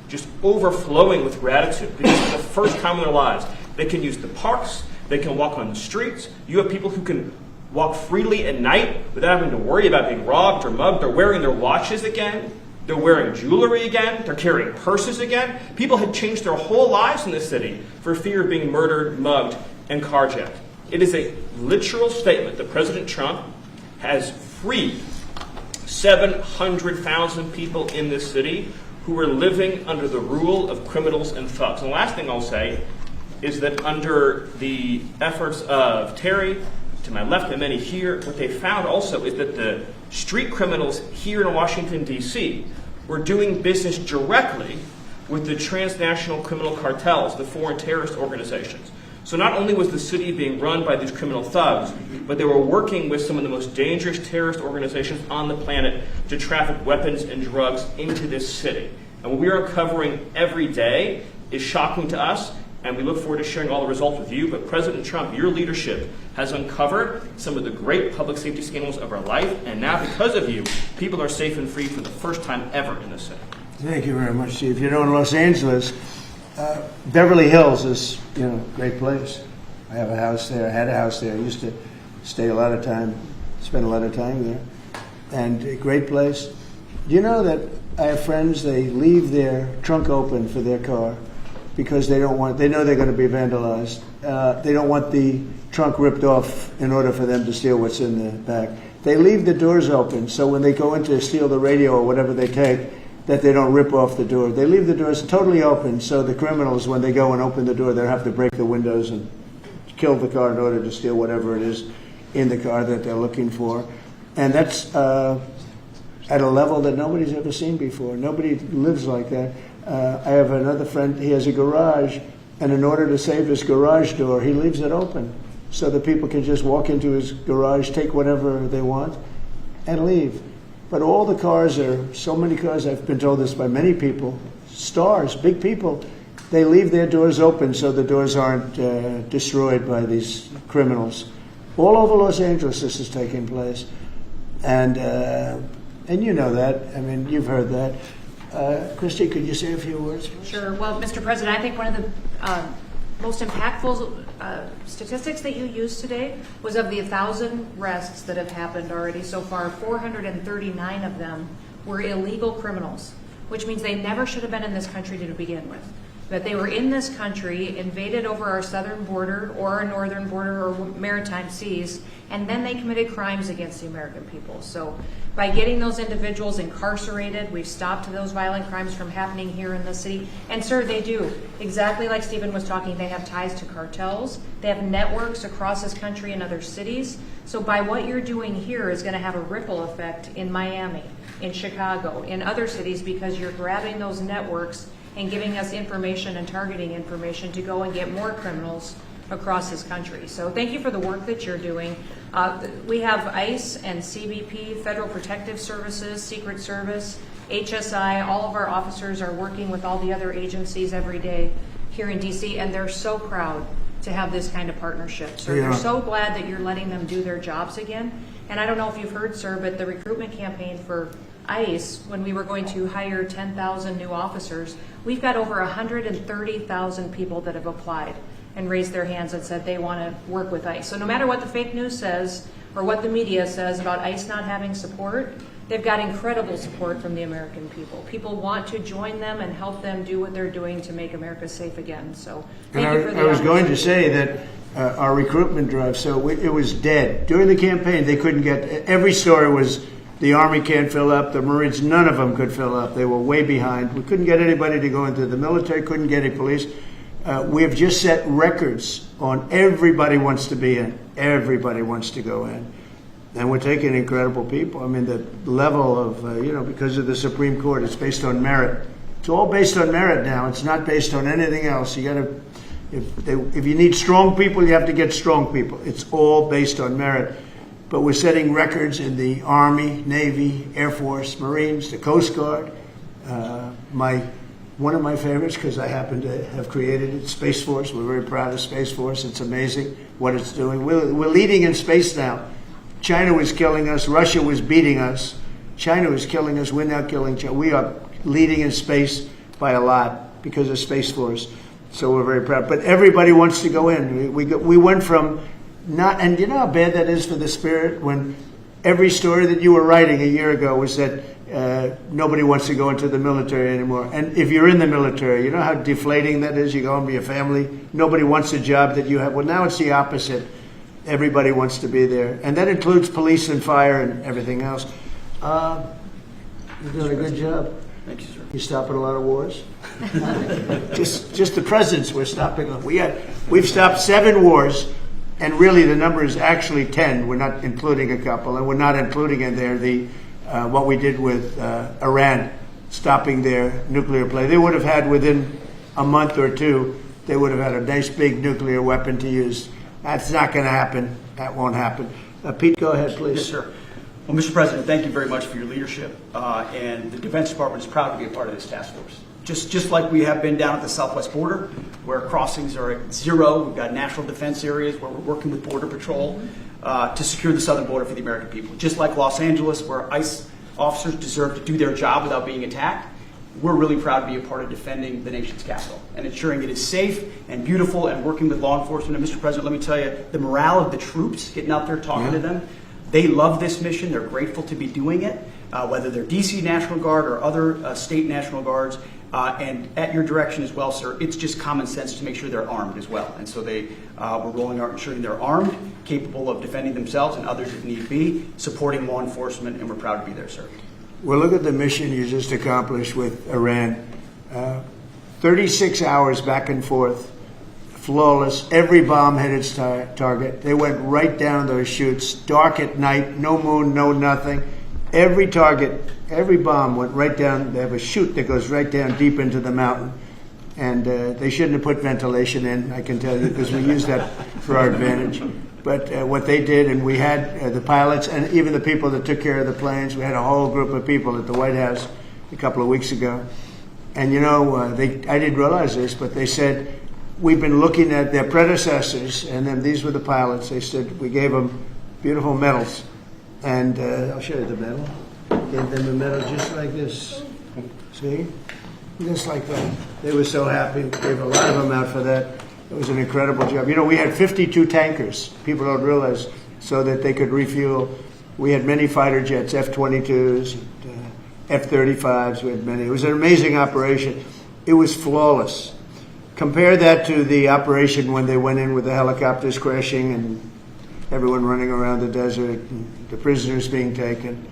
just overflowing with gratitude, because for the first time in their lives, they can use the parks, they can walk on the streets. You have people who can walk freely at night without having to worry about being robbed or mugged. They're wearing their watches again. They're wearing jewelry again. They're carrying purses again. People had changed their whole lives in this city for fear of being murdered, mugged, and carjacked. It is a literal statement that President Trump has freed 700,000 people in this city who were living under the rule of criminals and thugs. And the last thing I'll say is that under the efforts of Terry, to my left and many here, what they found also is that the street criminals here in Washington, D.C. were doing business directly with the transnational criminal cartels, the foreign terrorist organizations. So not only was the city being run by these criminal thugs, but they were working with some of the most dangerous terrorist organizations on the planet to traffic weapons and drugs into this city. And what we are uncovering every day is shocking to us, and we look forward to sharing all the results with you. But President Trump, your leadership has uncovered some of the great public safety scandals of our life, and now because of you, people are safe and free for the first time ever in this city. Thank you very much, Steve. In Los Angeles, Beverly Hills is, a great place. I have a house there. I had a house there. I used to spend a lot of time there. And a great place. Do you know that I have friends, they leave their trunk open for their car because they know they're going to be vandalized. They don't want the trunk ripped off in order for them to steal what's in the back. They leave the doors open so when they go in to steal the radio or whatever they take, that they don't rip off the door. They leave the doors totally open so the criminals, when they go and open the door, they'll have to break the windows and kill the car in order to steal whatever it is in the car that they're looking for. And that's at a level that nobody's ever seen before. Nobody lives like that. I have another friend, he has a garage, and in order to save his garage door, he leaves it open so that people can just walk into his garage, take whatever they want, and leave. But all the cars so many cars, I've been told this by many people, stars, big people, they leave their doors open so the doors aren't destroyed by these criminals. All over Los Angeles this is taking place. And you know that. I mean, you've heard that. Christy, could you say a few words? Sure. Well, Mr. President, I think one of the most impactful statistics that you used today was of the 1,000 arrests that have happened already so far, 439 of them were illegal criminals, which means they never should have been in this country to begin with. That they were in this country, invaded over our southern border or our northern border or maritime seas, and then they committed crimes against the American people. So by getting those individuals incarcerated, we've stopped those violent crimes from happening here in the city. And sir, they do. Exactly like Stephen was talking, they have ties to cartels. They have networks across this country and other cities. So by what you're doing here is going to have a ripple effect in Miami, in Chicago, in other cities, because you're grabbing those networks and giving us information and targeting information to go and get more criminals across this country. So thank you for the work that you're doing. We have ICE and CBP, Federal Protective Services, Secret Service, HSI. All of our officers are working with all the other agencies every day here in DC, and they're so proud to have this kind of partnership. So they're so glad that you're letting them do their jobs again. And I don't know if you've heard, sir, but the recruitment campaign for ICE, when we were going to hire 10,000 new officers, we've got over 130,000 people that have applied and raised their hands and said they want to work with ICE. So no matter what the fake news says or what the media says about ICE not having support, they've got incredible support from the American people. People want to join them and help them do what they're doing to make America safe again. So thank you for the I was going to say that our recruitment drive, it was dead. During the campaign, they couldn't get, every story was the Army can't fill up, the Marines, none of them could fill up. They were way behind. We couldn't get anybody to go into the military, couldn't get any police. We have just set records on everybody wants to be in. Everybody wants to go in. And we're taking incredible people. I mean, the level of, because of the Supreme Court, it's based on merit. It's all based on merit now. It's not based on anything else. You got to, if you need strong people, you have to get strong people. It's all based on merit. But we're setting records in the Army, Navy, Air Force, Marines, the Coast Guard. One of my favorites, because I happen to have created it, Space Force. We're very proud of Space Force. It's amazing what it's doing. We're leading in space now. China was killing us. Russia was beating us. China was killing us. We're now killing China. We are leading in space by a lot because of Space Force. So we're very proud. But everybody wants to go in. We went from not, and you know how bad that is for the spirit when every story that you were writing a year ago was that nobody wants to go into the military anymore. And if you're in the military, you know how deflating that is? You go home to your family. Nobody wants a job that you have. Well, now it's the opposite. Everybody wants to be there. And that includes police and fire and everything else. You're doing a good job. Thank you, sir. You're stopping a lot of wars. just the presidents we're stopping. We've stopped 7 wars. And really, the number is actually 10. We're not including a couple, and we're not including in there what we did with Iran, stopping their nuclear play. They would have had within a month or two, they would have had a nice big nuclear weapon to use. That's not going to happen. That won't happen. Pete, go ahead, please. Yes, sir. Well, Mr. President, thank you very much for your leadership, and the Defense Department is proud to be a part of this task force. Just like we have been down at the southwest border, where crossings are at 0. We've got national defense areas where we're working with Border Patrol to secure the southern border for the American people. Just like Los Angeles, where ICE officers deserve to do their job without being attacked, we're really proud to be a part of defending the nation's capital and ensuring it is safe and beautiful and working with law enforcement. And Mr. President, let me tell you, the morale of the troops, getting out there talking to them, they love this mission. They're grateful to be doing it, whether they're D.C. National Guard or other state National Guards. And at your direction as well, sir, it's just common sense to make sure they're armed as well. And so we're rolling out ensuring they're armed, capable of defending themselves and others if need be, supporting law enforcement, and we're proud to be there, sir. Well, look at the mission you just accomplished with Iran. 36 hours back and forth, flawless. Every bomb hit its target. They went right down those chutes, dark at night, no moon, no nothing. Every target, every bomb went right down. They have a chute that goes right down deep into the mountain. And they shouldn't have put ventilation in, I can tell you, because we use that for our advantage. But what they did, and we had the pilots and even the people that took care of the planes, we had a whole group of people at the White House a couple of weeks ago. And, I didn't realize this, but they said, we've been looking at their predecessors, and then these were the pilots. They said, we gave them beautiful medals. And I'll show you the medal. Gave them a medal just like this. See? Just like that. They were so happy. Gave a lot of them out for that. It was an incredible job. You know, we had 52 tankers. People don't realize, so that they could refuel. We had many fighter jets, F-22s, F-35s. We had many. It was an amazing operation. It was flawless. Compare that to the operation when they went in with the helicopters crashing and everyone running around the desert, and the prisoners being taken,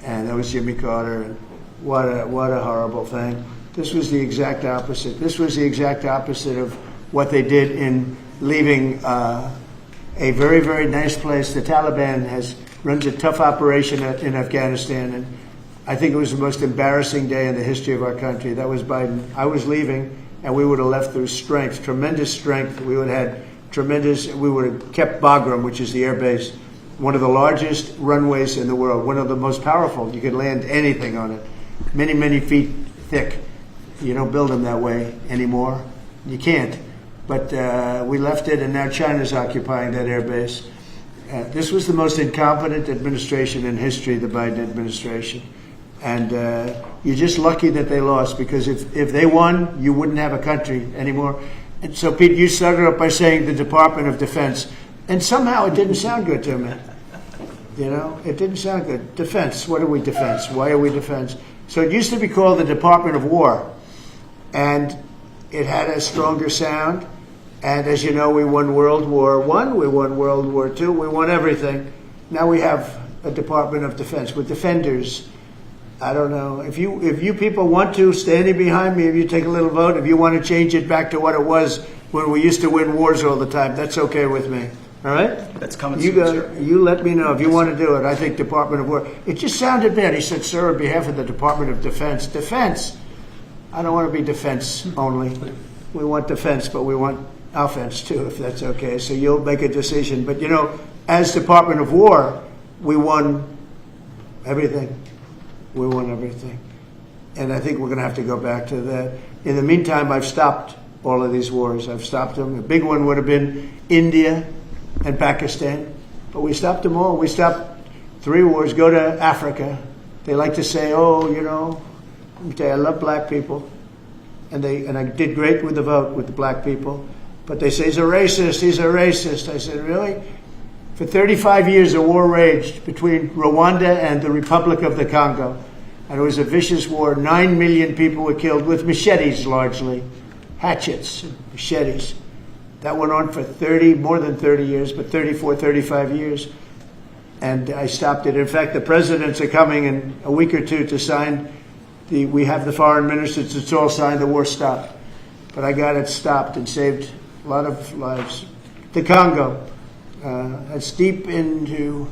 and that was Jimmy Carter. And what a horrible thing. This was the exact opposite. This was the exact opposite of what they did in leaving a very, very nice place. The Taliban runs a tough operation in Afghanistan, and I think it was the most embarrassing day in the history of our country. That was Biden. I was leaving, and we would have left through strength, tremendous strength. We would have kept Bagram, which is the air base, one of the largest runways in the world, one of the most powerful. You could land anything on it, many, many feet thick. You don't build them that way anymore. You can't. But we left it, and now China's occupying that air base. This was the most incompetent administration in history, the Biden administration. And you're just lucky that they lost, because if they won, you wouldn't have a country anymore. And so, Pete, you started up by saying the Department of Defense. And somehow it didn't sound good to me. You know, it didn't sound good. Defense, what are we defense? Why are we defense? So it used to be called the Department of War. And it had a stronger sound. And as you know, we won World War I, we won World War II, we won everything. Now we have a Department of Defense with defenders. I don't know. If you people want to, standing behind me, if you take a little vote, if you want to change it back to what it was when we used to win wars all the time, that's okay with me. All right? That's coming soon, sir. You let me know if you want to do it. I think Department of War. It just sounded bad. He said, sir, on behalf of the Department of Defense. Defense. I don't want to be defense only. We want defense, but we want offense too, if that's okay. So you'll make a decision. But, you know, as Department of War, we won everything. We won everything. And I think we're going to have to go back to that. In the meantime, I've stopped all of these wars. I've stopped them. A big one would have been India and Pakistan. But we stopped them all. We stopped 3 wars. Go to Africa. They like to say, oh, you know, let me tell you, I love black people. And I did great with the vote with the black people. But they say he's a racist, he's a racist. I said, really? For 35 years, a war raged between Rwanda and the Republic of the Congo. And it was a vicious war. 9 million people were killed with machetes, largely. Hatchets, machetes. That went on for more than 30 years, but 34, 35 years. And I stopped it. In fact, the presidents are coming in a week or two to sign. We have the foreign ministers, it's all signed, the war stopped. But I got it stopped and saved a lot of lives. The Congo, that's deep into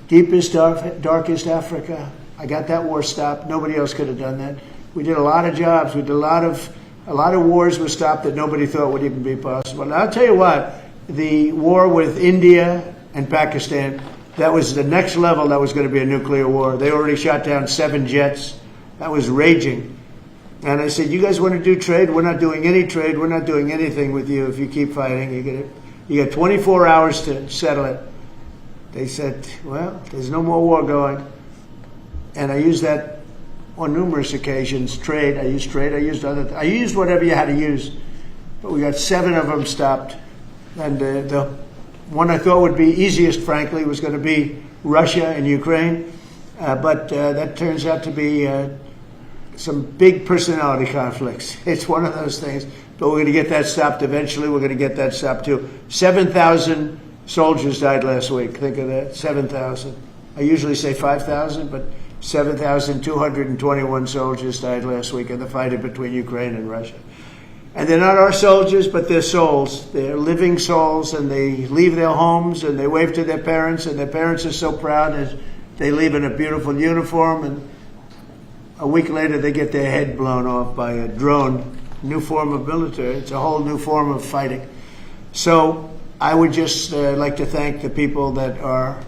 deepest, darkest Africa. I got that war stopped. Nobody else could have done that. We did a lot of jobs. We did a lot of wars were stopped that nobody thought would even be possible. And I'll tell you what, the war with India and Pakistan, that was the next level. That was going to be a nuclear war. They already shot down 7 jets. That was raging. And I said, you guys want to do trade? We're not doing any trade. We're not doing anything with you if you keep fighting. You got 24 hours to settle it. They said, well, there's no more war going. And I used that on numerous occasions. Trade. I used I used whatever you had to use. But we got 7 of them stopped. And the one I thought would be easiest, frankly, was going to be Russia and Ukraine. But that turns out to be some big personality conflicts. It's one of those things. But we're going to get that stopped eventually. We're going to get that stopped too. 7,000 soldiers died last week. Think of that. 7,000. I usually say 5,000, but 7,221 soldiers died last week in the fighting between Ukraine and Russia. And they're not our soldiers, but they're souls. They're living souls, and they leave their homes, and they wave to their parents, and their parents are so proud as they leave in a beautiful uniform, and a week later they get their head blown off by a drone. New form of military. It's a whole new form of fighting. So I would just like to thank the people that are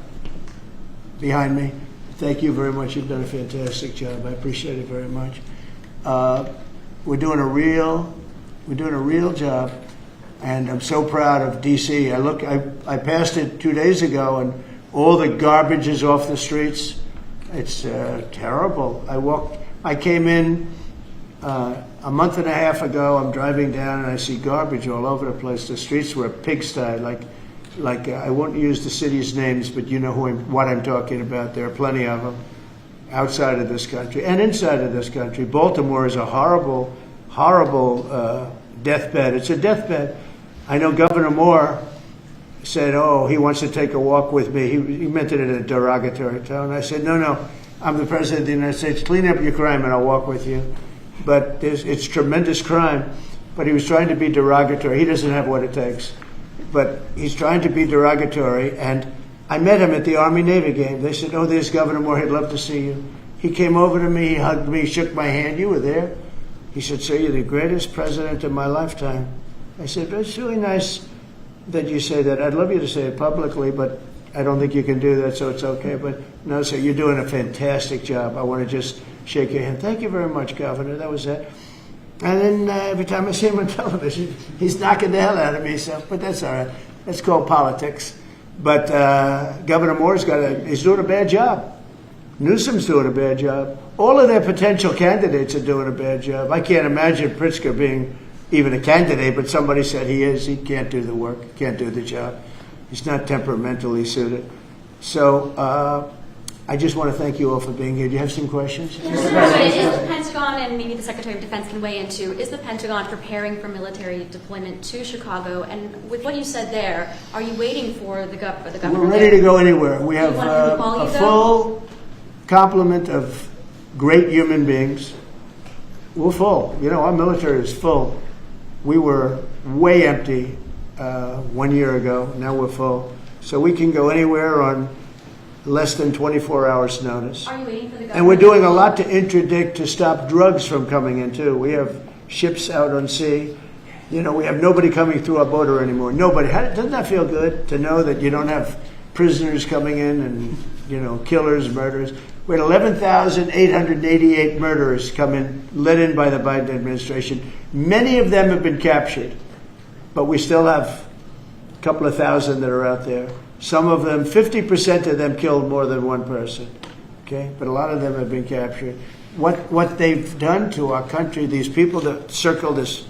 behind me. Thank you very much. You've done a fantastic job. I appreciate it very much. We're doing a real job, and I'm so proud of DC. I passed it 2 days ago, and all the garbage is off the streets. It's terrible. I came in A month and a half ago, I'm driving down and I see garbage all over the place. The streets were a pigsty. Like I won't use the city's names, but you know what I'm talking about. There are plenty of them outside of this country and inside of this country. Baltimore is a horrible, horrible deathbed. It's a deathbed. I know Governor Moore said, "Oh, he wants to take a walk with me." He meant it in a derogatory tone. I said, "No, I'm the president of the United States. Clean up your crime and I'll walk with you." But it's tremendous crime. But he was trying to be derogatory. He doesn't have what it takes. But he's trying to be derogatory. And I met him at the Army-Navy game. They said, "Oh, there's Governor Moore. He'd love to see you." He came over to me. He hugged me, shook my hand. "You were there." He said, "Sir, you're the greatest president of my lifetime." I said, "It's really nice that you say that. I'd love you to say it publicly, but I don't think you can do that, so it's okay. But no, sir, you're doing a fantastic job. I want to just shake your hand." "Thank you very much, Governor." That was it. And then every time I see him on television, he's knocking the hell out of me. So, but that's all right. That's called politics. But Governor Moore's he's doing a bad job. Newsom's doing a bad job. All of their potential candidates are doing a bad job. I can't imagine Pritzker being even a candidate, but somebody said he is. He can't do the work, can't do the job. He's not temperamentally suited. So I just want to thank you all for being here. Do you have some questions? Mr. President, is the Pentagon, and maybe the Secretary of Defense can weigh in too, is the Pentagon preparing for military deployment to Chicago? And with what you said there, are you waiting for the governor? We're ready to go anywhere. We have a full complement of great human beings. We're full. You know, our military is full. We were way empty 1 year ago. Now we're full. So we can go anywhere on less than 24 hours notice. Are you waiting for the governor? And we're doing a lot to interdict, to stop drugs from coming in too. We have ships out on sea. You know, we have nobody coming through our border anymore. Nobody. Doesn't that feel good to know that you don't have prisoners coming in and, you know, killers, murderers? We had 11,888 murderers come in, let in by the Biden administration. Many of them have been captured, but we still have a couple of thousand that are out there. Some of them, 50% of them killed more than one person, okay? But a lot of them have been captured. What they've done to our country, these people that circle this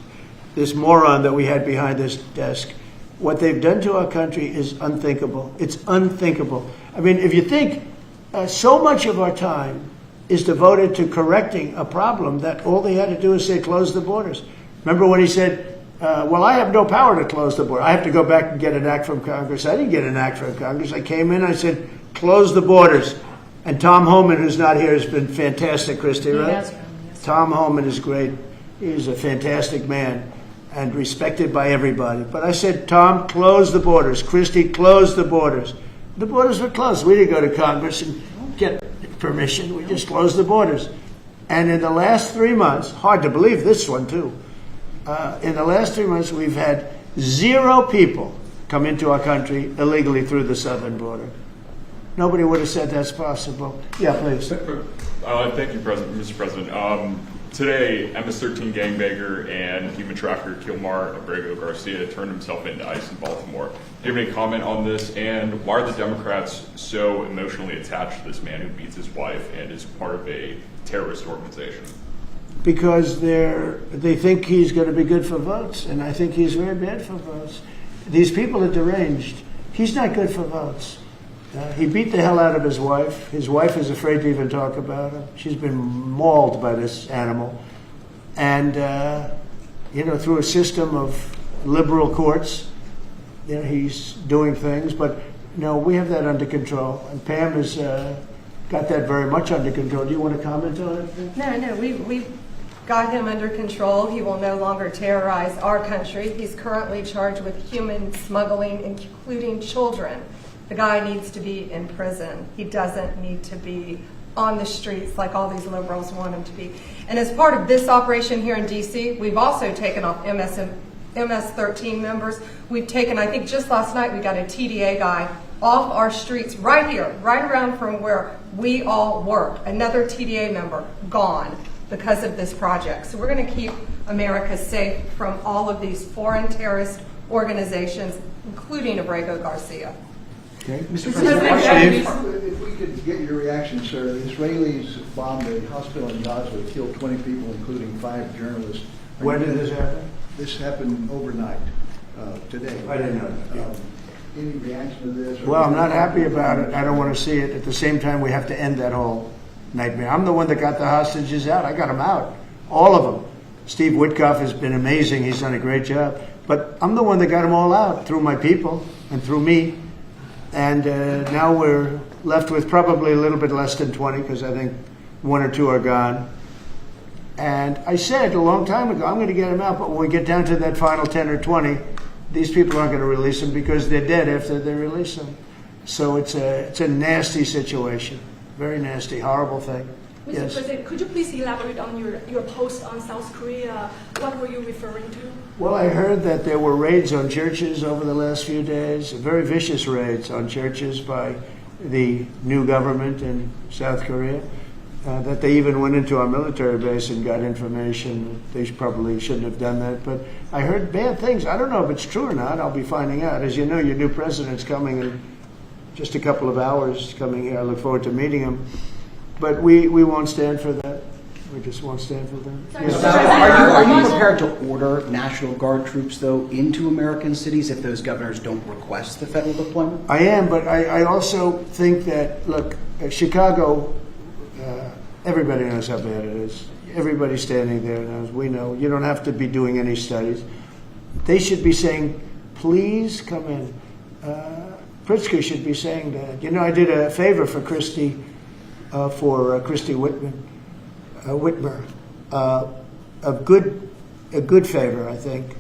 moron that we had behind this desk, what they've done to our country is unthinkable. It's unthinkable. I mean, if you think so much of our time is devoted to correcting a problem that all they had to do is say, close the borders. Remember when he said, well, I have no power to close the border. I have to go back and get an act from Congress. I didn't get an act from Congress. I came in, I said, close the borders. And Tom Homan, who's not here, has been fantastic, Christy, right? Yes. Tom Homan is great. He's a fantastic man and respected by everybody. But I said, Tom, close the borders. Christy, close the borders. The borders were closed. We didn't go to Congress and get permission. We just closed the borders. And in the last 3 months, hard to believe this one too, in the last 3 months, we've had 0 people come into our country illegally through the southern border. Nobody would have said that's possible. Yeah, please. Thank you, Mr. President. Today, MS-13 gangbanger and human trafficker Kilmar Abrego Garcia turned himself into ICE in Baltimore. Do you have any comment on this? And why are the Democrats so emotionally attached to this man who beats his wife and is part of a terrorist organization? Because they think he's going to be good for votes, and I think he's very bad for votes. These people are deranged. He's not good for votes. He beat the hell out of his wife. His wife is afraid to even talk about him. She's been mauled by this animal. And, through a system of liberal courts, he's doing things. But, we have that under control. And Pam has got that very much under control. Do you want to comment on it? No, we've got him under control. He will no longer terrorize our country. He's currently charged with human smuggling, including children. The guy needs to be in prison. He doesn't need to be on the streets like all these liberals want him to be. And as part of this operation here in D.C., we've also taken off MS-13 members. We've taken, I think just last night, we got a TDA guy off our streets right here, right around from where we all work. Another TDA member gone because of this project. So we're going to keep America safe from all of these foreign terrorist organizations, including Abrego Garcia. Okay. Mr. President, Steve? If we could get your reaction, sir. The Israelis bombed a hospital in Gaza, killed 20 people, including 5 journalists. When did this happen? This happened overnight, today. I didn't know that. Any reaction to this? Well, I'm not happy about it. I don't want to see it. At the same time, we have to end that whole nightmare. I'm the one that got the hostages out. I got them out. All of them. Steve Witkoff has been amazing. He's done a great job. But I'm the one that got them all out through my people and through me. And now we're left with probably a little bit less than 20 because I think 1 or 2 are gone. And I said a long time ago, I'm going to get them out. But when we get down to that final 10 or 20, these people aren't going to release them because they're dead after they release them. So it's a nasty situation. Very nasty, horrible thing. Mr. Yes. President, could you please elaborate on your post on South Korea? What were you referring to? Well, I heard that there were raids on churches over the last few days, very vicious raids on churches by the new government in South Korea, that they even went into our military base and got information. They probably shouldn't have done that, but I heard bad things. I don't know if it's true or not. I'll be finding out. As you know, your new president's coming in just a couple of hours, coming here. I look forward to meeting him. But we won't stand for that. We just won't stand for that. Yes. Are you prepared to order National Guard troops, though, into American cities if those governors don't request the federal deployment? I am, but I also think that, look, Chicago, everybody knows how bad it is. Everybody standing there knows. We know. You don't have to be doing any studies. They should be saying, please come in. Pritzker should be saying that. You know, I did a favor for Christy Whitmer, a good favor, I think,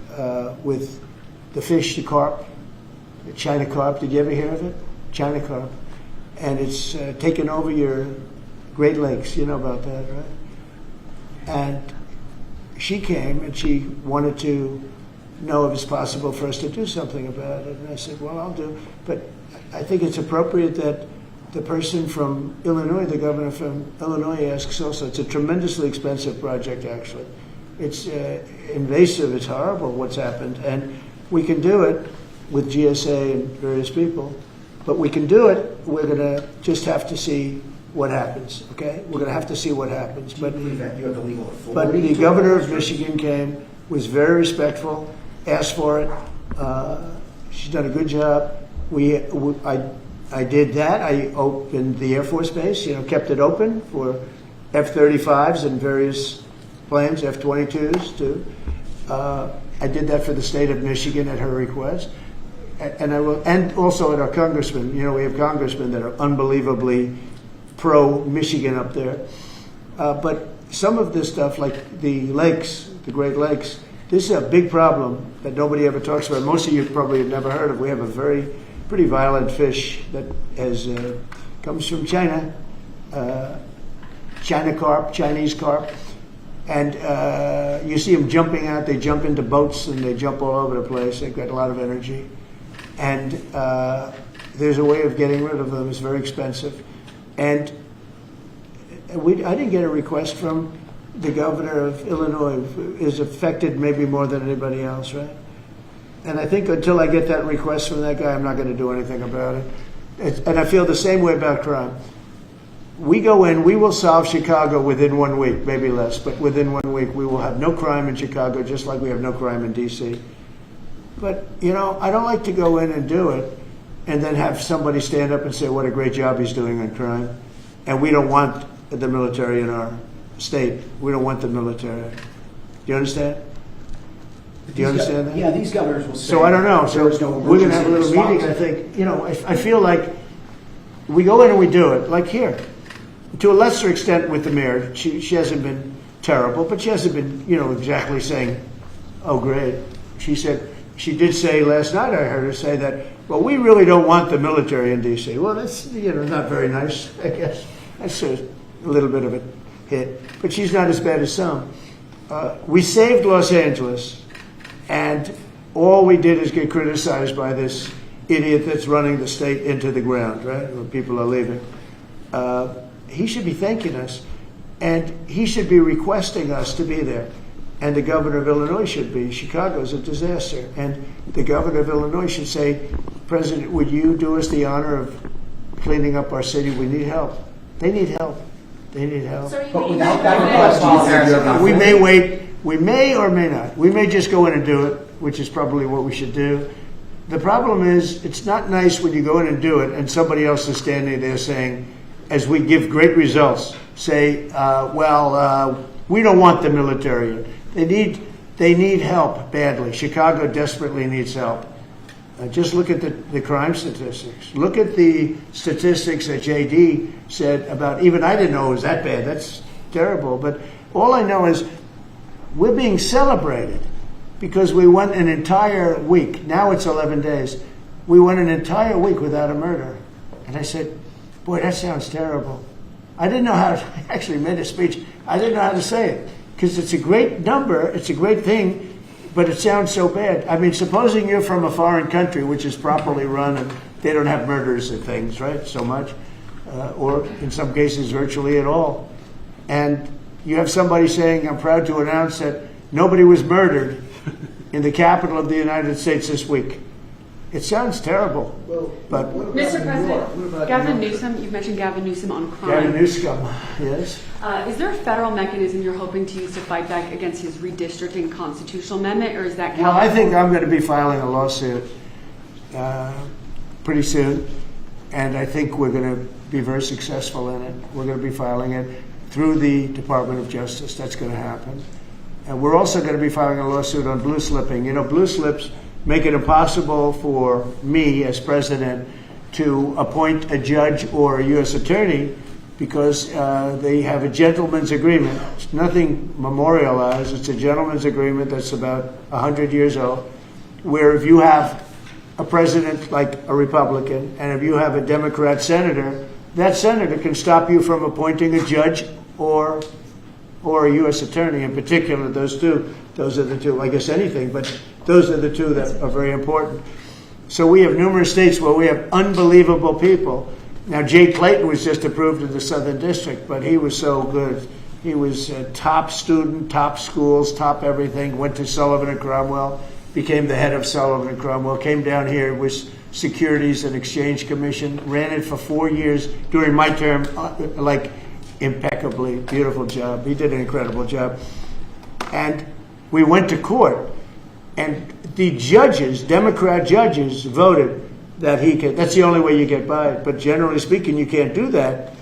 with the fish, the carp, the China carp. Did you ever hear of it? China carp. And it's taken over your Great Lakes. You know about that, right? And she came and she wanted to know if it's possible for us to do something about it. And I said, well, I'll do. But I think it's appropriate that the person from Illinois, the governor from Illinois, asks also. It's a tremendously expensive project, actually. It's invasive. It's horrible what's happened. And we can do it with GSA and various people. But we can do it. We're going to just have to see what happens, okay? We're going to have to see what happens. But the governor of Michigan came, was very respectful, asked for it. She's done a good job. I did that. I opened the Air Force Base, kept it open for F-35s and various planes, F-22s too. I did that for the state of Michigan at her request. And I will, and also at our congressmen. We have congressmen that are unbelievably pro-Michigan up there. But some of this stuff, like the lakes, the Great Lakes, this is a big problem that nobody ever talks about. Most of you probably have never heard of. We have a pretty violent fish that comes from China, China carp, Chinese carp. And you see them jumping out. They jump into boats and they jump all over the place. They've got a lot of energy. And there's a way of getting rid of them. It's very expensive. And I didn't get a request from the governor of Illinois, who is affected maybe more than anybody else, right? And I think until I get that request from that guy, I'm not going to do anything about it. And I feel the same way about crime. We go in, we will solve Chicago within 1 week, maybe less, but within 1 week we will have no crime in Chicago, just like we have no crime in D.C. But, I don't like to go in and do it and then have somebody stand up and say what a great job he's doing on crime. And we don't want the military in our state. We don't want the military. Do you understand? Do you understand that? Yeah, these governors will say. So I don't know. So we're going to have a little meeting. I think, I feel like we go in and we do it, like here. To a lesser extent with the mayor. She hasn't been terrible, but she hasn't been, exactly saying, oh, great. She did say last night, I heard her say that, well, we really don't want the military in D.C. Well, that's, not very nice, I guess. That's a little bit of a hit. But she's not as bad as some. We saved Los Angeles, and all we did is get criticized by this idiot that's running the state into the ground, right, when people are leaving. He should be thanking us, and he should be requesting us to be there. And the governor of Illinois should be. Chicago's a disaster. And the governor of Illinois should say, President, would you do us the honor of cleaning up our city. We need help. They need help. They need help. So are you But waiting without for that request, We may wait. We may or may not. We may just go in and do it, which is probably what we should do. The problem is, it's not nice when you go in and do it and somebody else is standing there saying, as we give great results, say, we don't want the military. They need help badly. Chicago desperately needs help. Just look at the crime statistics. Look at the statistics that JD said about, even I didn't know it was that bad. That's terrible. But all I know is we're being celebrated because we went an entire week. Now it's 11 days. We went an entire week without a murder. And I said, boy, that sounds terrible. I didn't know how to, I actually made a speech. I didn't know how to say it because it's a great number. It's a great thing. But it sounds so bad. I mean, supposing you're from a foreign country, which is properly run, and they don't have murders and things, right, so much, or in some cases virtually at all. And you have somebody saying, I'm proud to announce that nobody was murdered in the capital of the United States this week. It sounds terrible. But Mr. President, Gavin Newsom, you've mentioned Gavin Newsom on crime. Gavin Newsom, yes. Is there a federal mechanism you're hoping to use to fight back against his redistricting constitutional amendment, or is that... Well, I think I'm going to be filing a lawsuit pretty soon, and I think we're going to be very successful in it. We're going to be filing it through the Department of Justice. That's going to happen. And we're also going to be filing a lawsuit on blue slipping. You know, blue slips make it impossible for me as president to appoint a judge or a U.S. attorney because they have a gentleman's agreement. It's nothing memorialized. It's a gentleman's agreement that's about 100 years old, where if you have a president like a Republican and if you have a Democrat senator, that senator can stop you from appointing a judge or a U.S. attorney. In particular, those are the two, I guess anything, but those are the two that are very important. So we have numerous states where we have unbelievable people. Now, Jay Clayton was just approved in the Southern District, but he was so good. He was a top student, top schools, top everything, went to Sullivan and Cromwell, became the head of Sullivan and Cromwell, came down here, was Securities and Exchange Commission, ran it for 4 years during my term, like impeccably, beautiful job. He did an incredible job. And we went to court, and the judges, Democrat judges, voted that he could. That's the only way you get by it. But generally speaking, you can't do that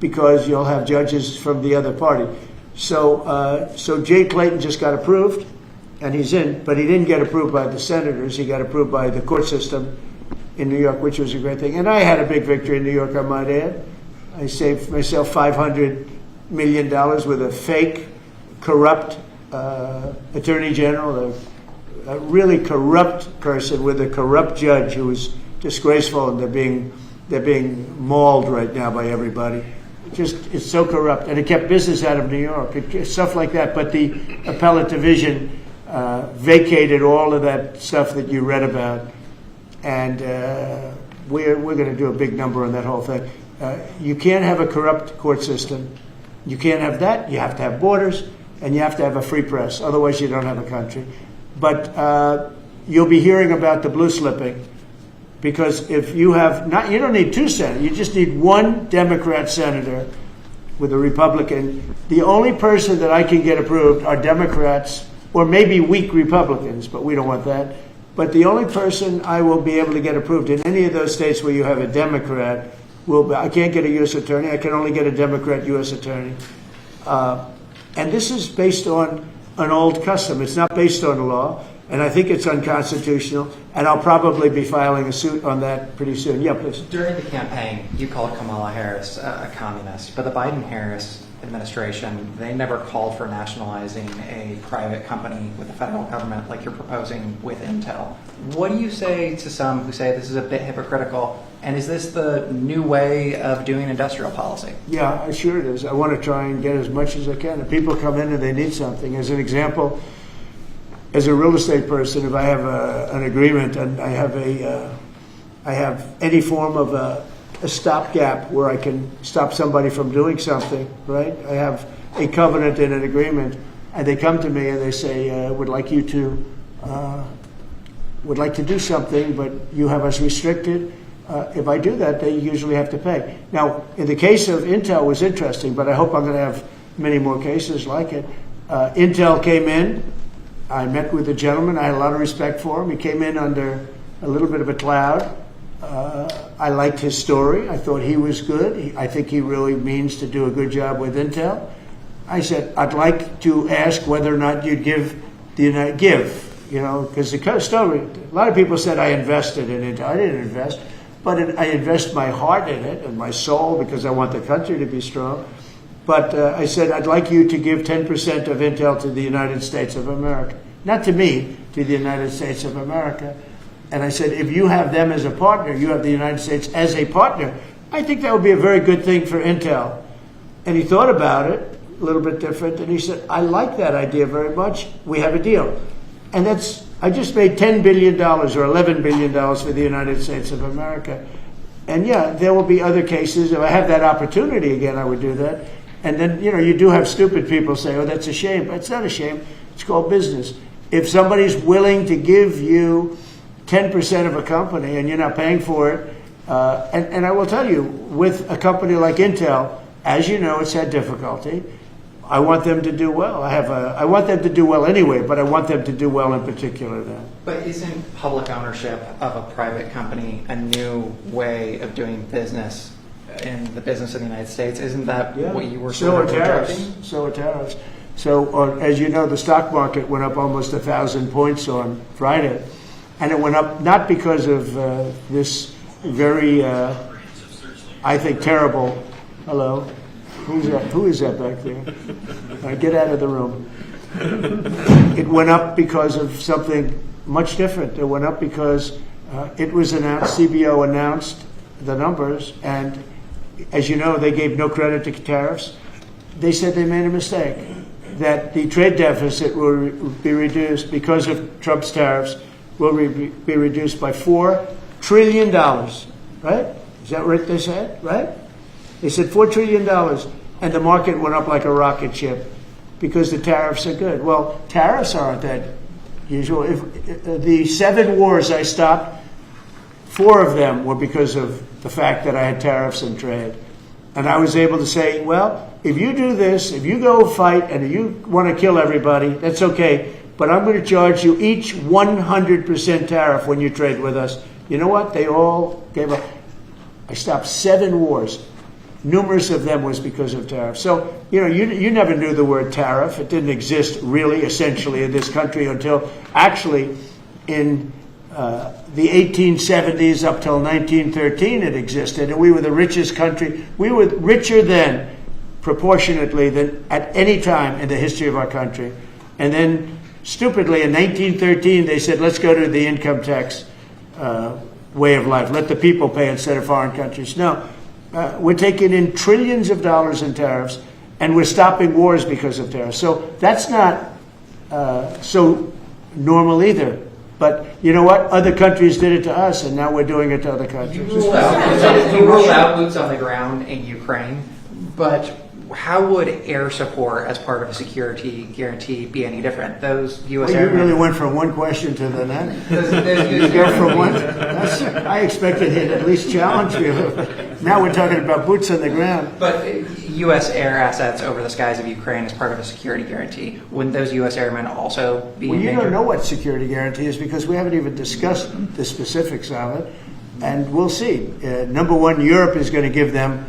because you'll have judges from the other party. So Jay Clayton just got approved, and he's in, but he didn't get approved by the senators. He got approved by the court system in New York, which was a great thing. And I had a big victory in New York, I might add. I saved myself $500 million with a fake, corrupt attorney general, a really corrupt person with a corrupt judge who was disgraceful, and they're being mauled right now by everybody. It's so corrupt, and it kept business out of New York, stuff like that. But the appellate division vacated all of that stuff that you read about, and we're going to do a big number on that whole thing. You can't have a corrupt court system. You can't have that. You have to have borders, and you have to have a free press. Otherwise, you don't have a country. But you'll be hearing about the blue slipping, because if you have not, you don't need two senators. You just need one Democrat senator with a Republican. The only person that I can get approved are Democrats or maybe weak Republicans, but we don't want that. But the only person I will be able to get approved in any of those states where you have a Democrat will be, I can't get a U.S. attorney. I can only get a Democrat U.S. attorney. And this is based on an old custom. It's not based on law, and I think it's unconstitutional, and I'll probably be filing a suit on that pretty soon. Yeah, please. During the campaign, you called Kamala Harris a communist, but the Biden-Harris administration, they never called for nationalizing a private company with the federal government like you're proposing with Intel. What do you say to some who say this is a bit hypocritical, and is this the new way of doing industrial policy? Yeah, sure it is. I want to try and get as much as I can. If people come in and they need something, as an example, as a real estate person, if I have an agreement and I have any form of a stopgap where I can stop somebody from doing something, right? I have a covenant and an agreement, and they come to me and they say, would like to do something, but you have us restricted. if I do that, they usually have to pay. Now, in the case of Intel, it was interesting, but I hope I'm going to have many more cases like it. Intel came in. I met with the gentleman. I had a lot of respect for him. He came in under a little bit of a cloud. I liked his story. I thought he was good. I think he really means to do a good job with Intel. I said, I'd like to ask whether or not you'd because the story, a lot of people said I invested in Intel. I didn't invest, but I invest my heart in it and my soul because I want the country to be strong. But I said, I'd like you to give 10% of Intel to the United States of America. Not to me, to the United States of America. And I said, if you have them as a partner, you have the United States as a partner, I think that would be a very good thing for Intel. And he thought about it, a little bit different, and he said, I like that idea very much. We have a deal. And I just made $10 billion or $11 billion for the United States of America. And yeah, there will be other cases. If I have that opportunity again, I would do that. And then, you do have stupid people say, oh, that's a shame. But it's not a shame. It's called business. If somebody's willing to give you 10% of a company and you're not paying for it, and I will tell you, with a company like Intel, as you know, it's had difficulty. I want them to do well. I want them to do well anyway, but I want them to do well in particular then. But isn't public ownership of a private company a new way of doing business in the business of the United States? Isn't that what you were sort of projecting? So are tariffs. So, as you know, the stock market went up almost 1,000 points on Friday. And it went up not because of this very, I think, terrible, hello, who is that back there? All right, get out of the room. It went up because of something much different. It went up because it was announced, CBO announced the numbers, and as you know, they gave no credit to tariffs. They said they made a mistake, that the trade deficit will be reduced because of Trump's tariffs, will be reduced by $4 trillion, right? Is that what they said, right? They said $4 trillion, and the market went up like a rocket ship because the tariffs are good. Well, tariffs aren't that usual. If the 7 wars I stopped, 4 of them were because of the fact that I had tariffs and trade. And I was able to say, well, if you do this, if you go fight and you want to kill everybody, that's okay. But I'm going to charge you each 100% tariff when you trade with us. You know what? They all gave up. I stopped 7 wars. Numerous of them was because of tariffs. So, you never knew the word tariff. It didn't exist really, essentially, in this country until actually in the 1870s up till 1913 it existed. And we were the richest country. We were richer then, proportionately, than at any time in the history of our country. And then, stupidly, in 1913, they said, let's go to the income tax way of life. Let the people pay instead of foreign countries. No. We're taking in trillions of dollars in tariffs, and we're stopping wars because of tariffs. So that's not so normal either. But you know what? Other countries did it to us, and now we're doing it to other countries. You ruled out boots on the ground in Ukraine, but how would air support as part of a security guarantee be any different? Those U.S. Well, you really went from one question to the next. You go from one. I expected he'd at least challenge you. Now we're talking about boots on the ground. But U.S. air assets over the skies of Ukraine as part of a security guarantee. Wouldn't those U.S. airmen also be Well, in you danger? don't know what security guarantee is because we haven't even discussed the specifics of it. And we'll see. Number one, Europe is going to give them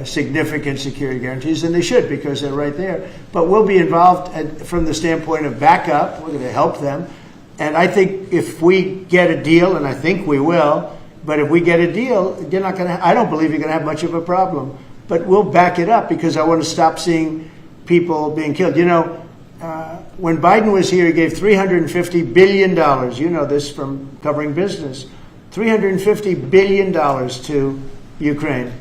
significant security guarantees, and they should because they're right there. But we'll be involved from the standpoint of backup. We're going to help them. And I think if we get a deal, and I think we will, but if we get a deal, you're not going to. I don't believe you're going to have much of a problem. But we'll back it up because I want to stop seeing people being killed. When Biden was here, he gave $350 billion. You know this from covering business. $350 billion to Ukraine.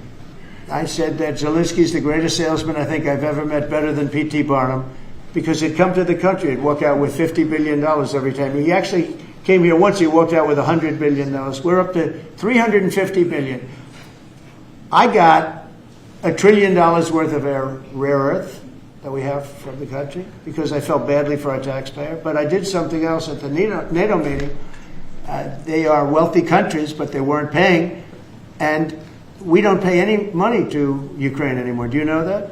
I said that Zelensky's the greatest salesman I think I've ever met, better than P.T. Barnum, because he'd come to the country, he'd walk out with $50 billion every time. He actually came here once, he walked out with $100 billion. We're up to $350 billion. I got $1 trillion worth of rare earth that we have from the country because I felt badly for our taxpayer. But I did something else at the NATO meeting. They are wealthy countries, but they weren't paying. And we don't pay any money to Ukraine anymore. Do you know that?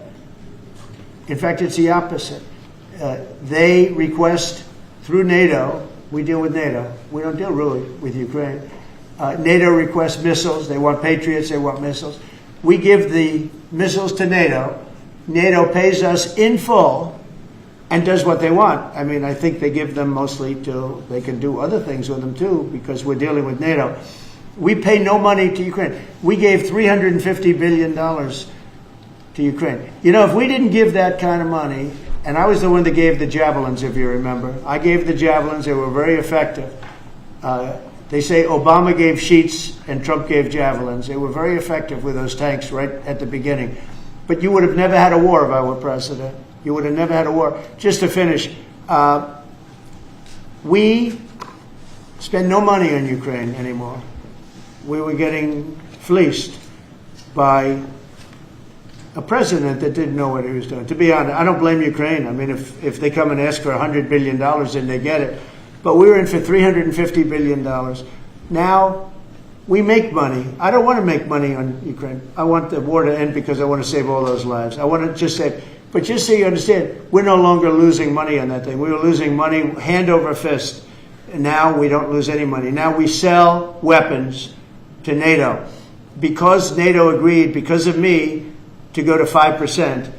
In fact, it's the opposite. They request through NATO. We deal with NATO. We don't deal really with Ukraine. NATO requests missiles. They want Patriots. They want missiles. We give the missiles to NATO. NATO pays us in full and does what they want. I mean, I think they give them mostly to, they can do other things with them too, because we're dealing with NATO. We pay no money to Ukraine. We gave $350 billion to Ukraine. You know, if we didn't give that kind of money, and I was the one that gave the javelins, if you remember. I gave the javelins. They were very effective. They say Obama gave sheets and Trump gave javelins. They were very effective with those tanks right at the beginning. But you would have never had a war if I were president. You would have never had a war. Just to finish, we spend no money on Ukraine anymore. We were getting fleeced by a president that didn't know what he was doing. To be honest, I don't blame Ukraine. I mean, if they come and ask for $100 billion, then they get it. But we were in for $350 billion. Now, we make money. I don't want to make money on Ukraine. I want the war to end because I want to save all those lives. I want to just save. But just so you understand, we're no longer losing money on that thing. We were losing money hand over fist. And now we don't lose any money. Now we sell weapons to NATO. Because NATO agreed, because of me, to go to 5%.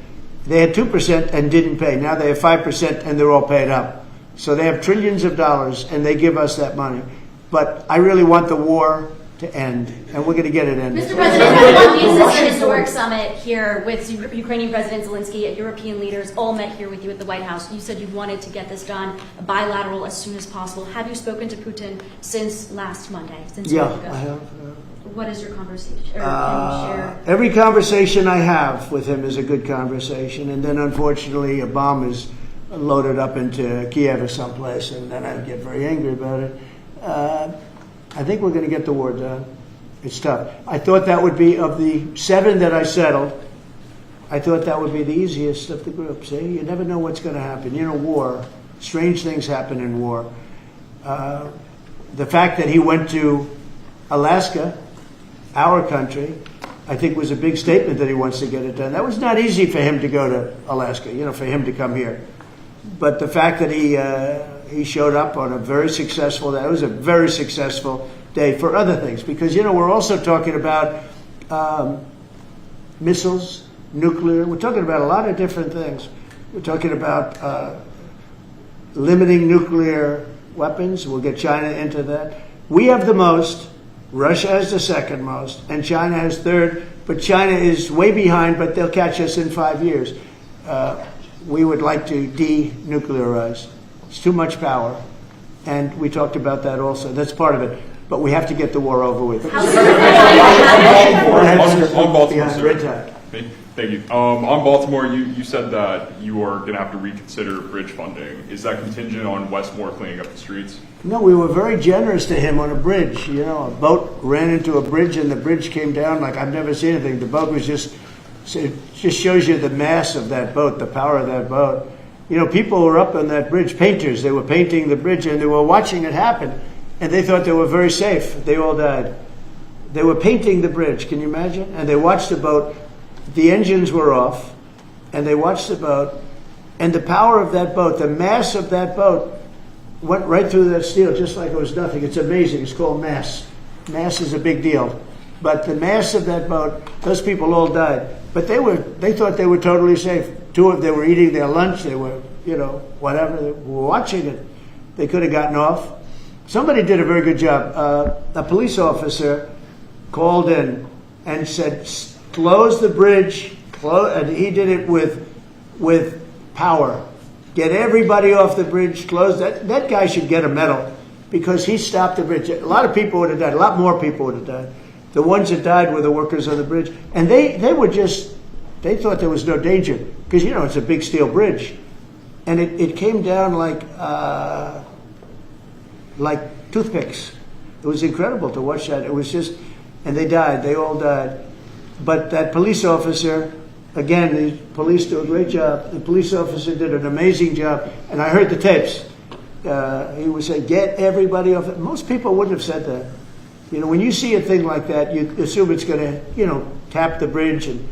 They had 2% and didn't pay. Now they have 5% and they're all paid up. So they have trillions of dollars and they give us that money. But I really want the war to end, and we're going to get it ended. Mr. President, DawnNews is a historic summit here with Ukrainian President Zelensky, European leaders all met here with you at the White House. You said you wanted to get this done bilateral as soon as possible. Have you spoken to Putin since last Monday? Since Yeah, I have. What is your conversation? Or can you share? Every conversation I have with him is a good conversation, and then unfortunately a bomb is loaded up into Kiev or someplace, and then I get very angry about it. I think we're going to get the war done. It's tough. I thought that would be, of the 7 that I settled, I thought that would be the easiest of the group. See, you never know what's going to happen. You know, war, strange things happen in war. The fact that he went to Alaska, our country, I think was a big statement that he wants to get it done. That was not easy for him to go to Alaska, you know, for him to come here. But the fact that he showed up on a very successful day, it was a very successful day for other things. Because, you know, we're also talking about missiles, nuclear. We're talking about a lot of different things. We're talking about limiting nuclear weapons. We'll get China into that. We have the most. Russia has the second most, and China has third, but China is way behind, but they'll catch us in 5 years. We would like to denuclearize. It's too much power, and we talked about that also. That's part of it, but we have to get the war over with. On Baltimore, sir. Thank you. On Baltimore, you said that you are going to have to reconsider bridge funding. Is that contingent on Westmore cleaning up the streets? No, we were very generous to him on a bridge. You know, a boat ran into a bridge and the bridge came down like I've never seen anything. The boat was just, it just shows you the mass of that boat, the power of that boat. You know, people were up on that bridge, painters. They were painting the bridge and they were watching it happen. And they thought they were very safe. They all died. They were painting the bridge, can you imagine? And they watched the boat. The engines were off, and they watched the boat, and the power of that boat, the mass of that boat, went right through that steel just like it was nothing. It's amazing. It's called mass. Mass is a big deal. But the mass of that boat, those people all died. But they thought they were totally safe. They were eating their lunch. They were, you know, whatever. They were watching it. They could have gotten off. Somebody did a very good job. A police officer called in and said, close the bridge, and he did it with power. Get everybody off the bridge, close that. That guy should get a medal because he stopped the bridge. A lot of people would have died. A lot more people would have died. The ones that died were the workers on the bridge. And they thought there was no danger because, you know, it's a big steel bridge. And it came down like toothpicks. It was incredible to watch that. It was just, and they died. They all died. But that police officer, again, the police do a great job. The police officer did an amazing job. And I heard the tapes. He would say, get everybody off. Most people wouldn't have said that. You know, when you see a thing like that, you assume it's going to, tap the bridge and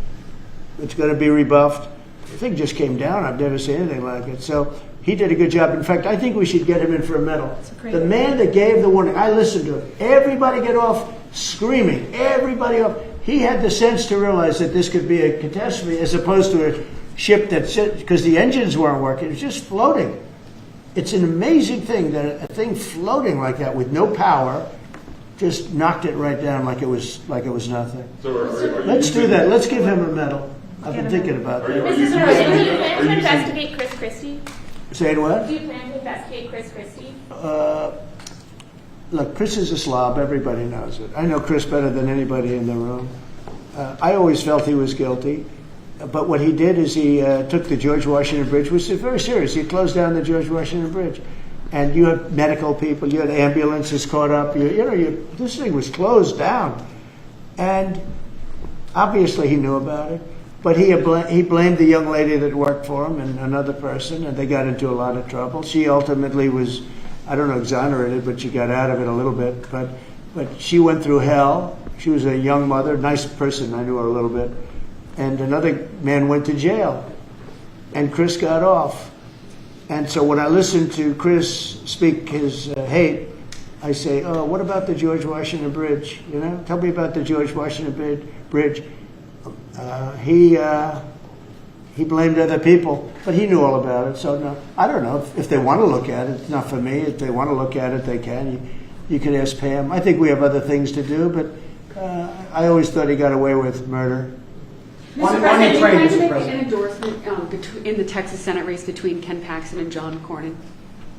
it's going to be rebuffed. The thing just came down. I've never seen anything like it. So he did a good job. In fact, I think we should get him in for a medal. The man that gave the warning, I listened to him. Everybody get off screaming. Everybody off. He had the sense to realize that this could be a catastrophe as opposed to a ship because the engines weren't working. It was just floating. It's an amazing thing that a thing floating like that with no power just knocked it right down like it was nothing. So Let's do that. Let's give him a medal. I've been thinking about that. Mrs. President, do you plan to investigate Chris Christie? Say what? Do you plan to investigate Chris Christie? Look, Chris is a slob. Everybody knows it. I know Chris better than anybody in the room. I always felt he was guilty. But what he did is he took the George Washington Bridge, which is very serious. He closed down the George Washington Bridge. And you have medical people, you had ambulances caught up. This thing was closed down. And obviously he knew about it. But he blamed the young lady that worked for him and another person, and they got into a lot of trouble. She ultimately was, I don't know, exonerated, but she got out of it a little bit. But she went through hell. She was a young mother, nice person. I knew her a little bit. And another man went to jail. And Chris got off. And so when I listen to Chris speak his hate, I say, oh, what about the George Washington Bridge? Tell me about the George Washington Bridge. He blamed other people, but he knew all about it. So no, I don't know if they want to look at it. It's not for me. If they want to look at it, they can. You can ask Pam. I think we have other things to do, but I always thought he got away with murder. Mr. President, do you plan to make an endorsement in the Texas Senate race between Ken Paxton and John Cornyn?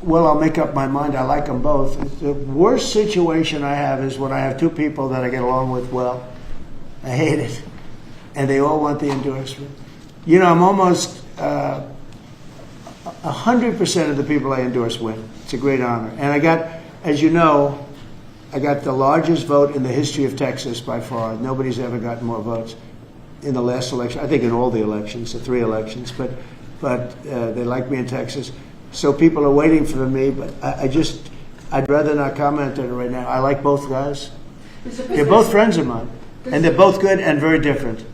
Well, I'll make up my mind. I like them both. The worst situation I have is when I have two people that I get along with well. I hate it. And they all want the endorsement. I'm almost 100% of the people I endorse win. It's a great honor. And I got, as you know, I got the largest vote in the history of Texas by far. Nobody's ever gotten more votes in the last election. I think in all the elections, the 3 elections. But they like me in Texas. So people are waiting for me, but I'd rather not comment on it right now. I like both guys. They're both friends of mine. And they're both good and very different.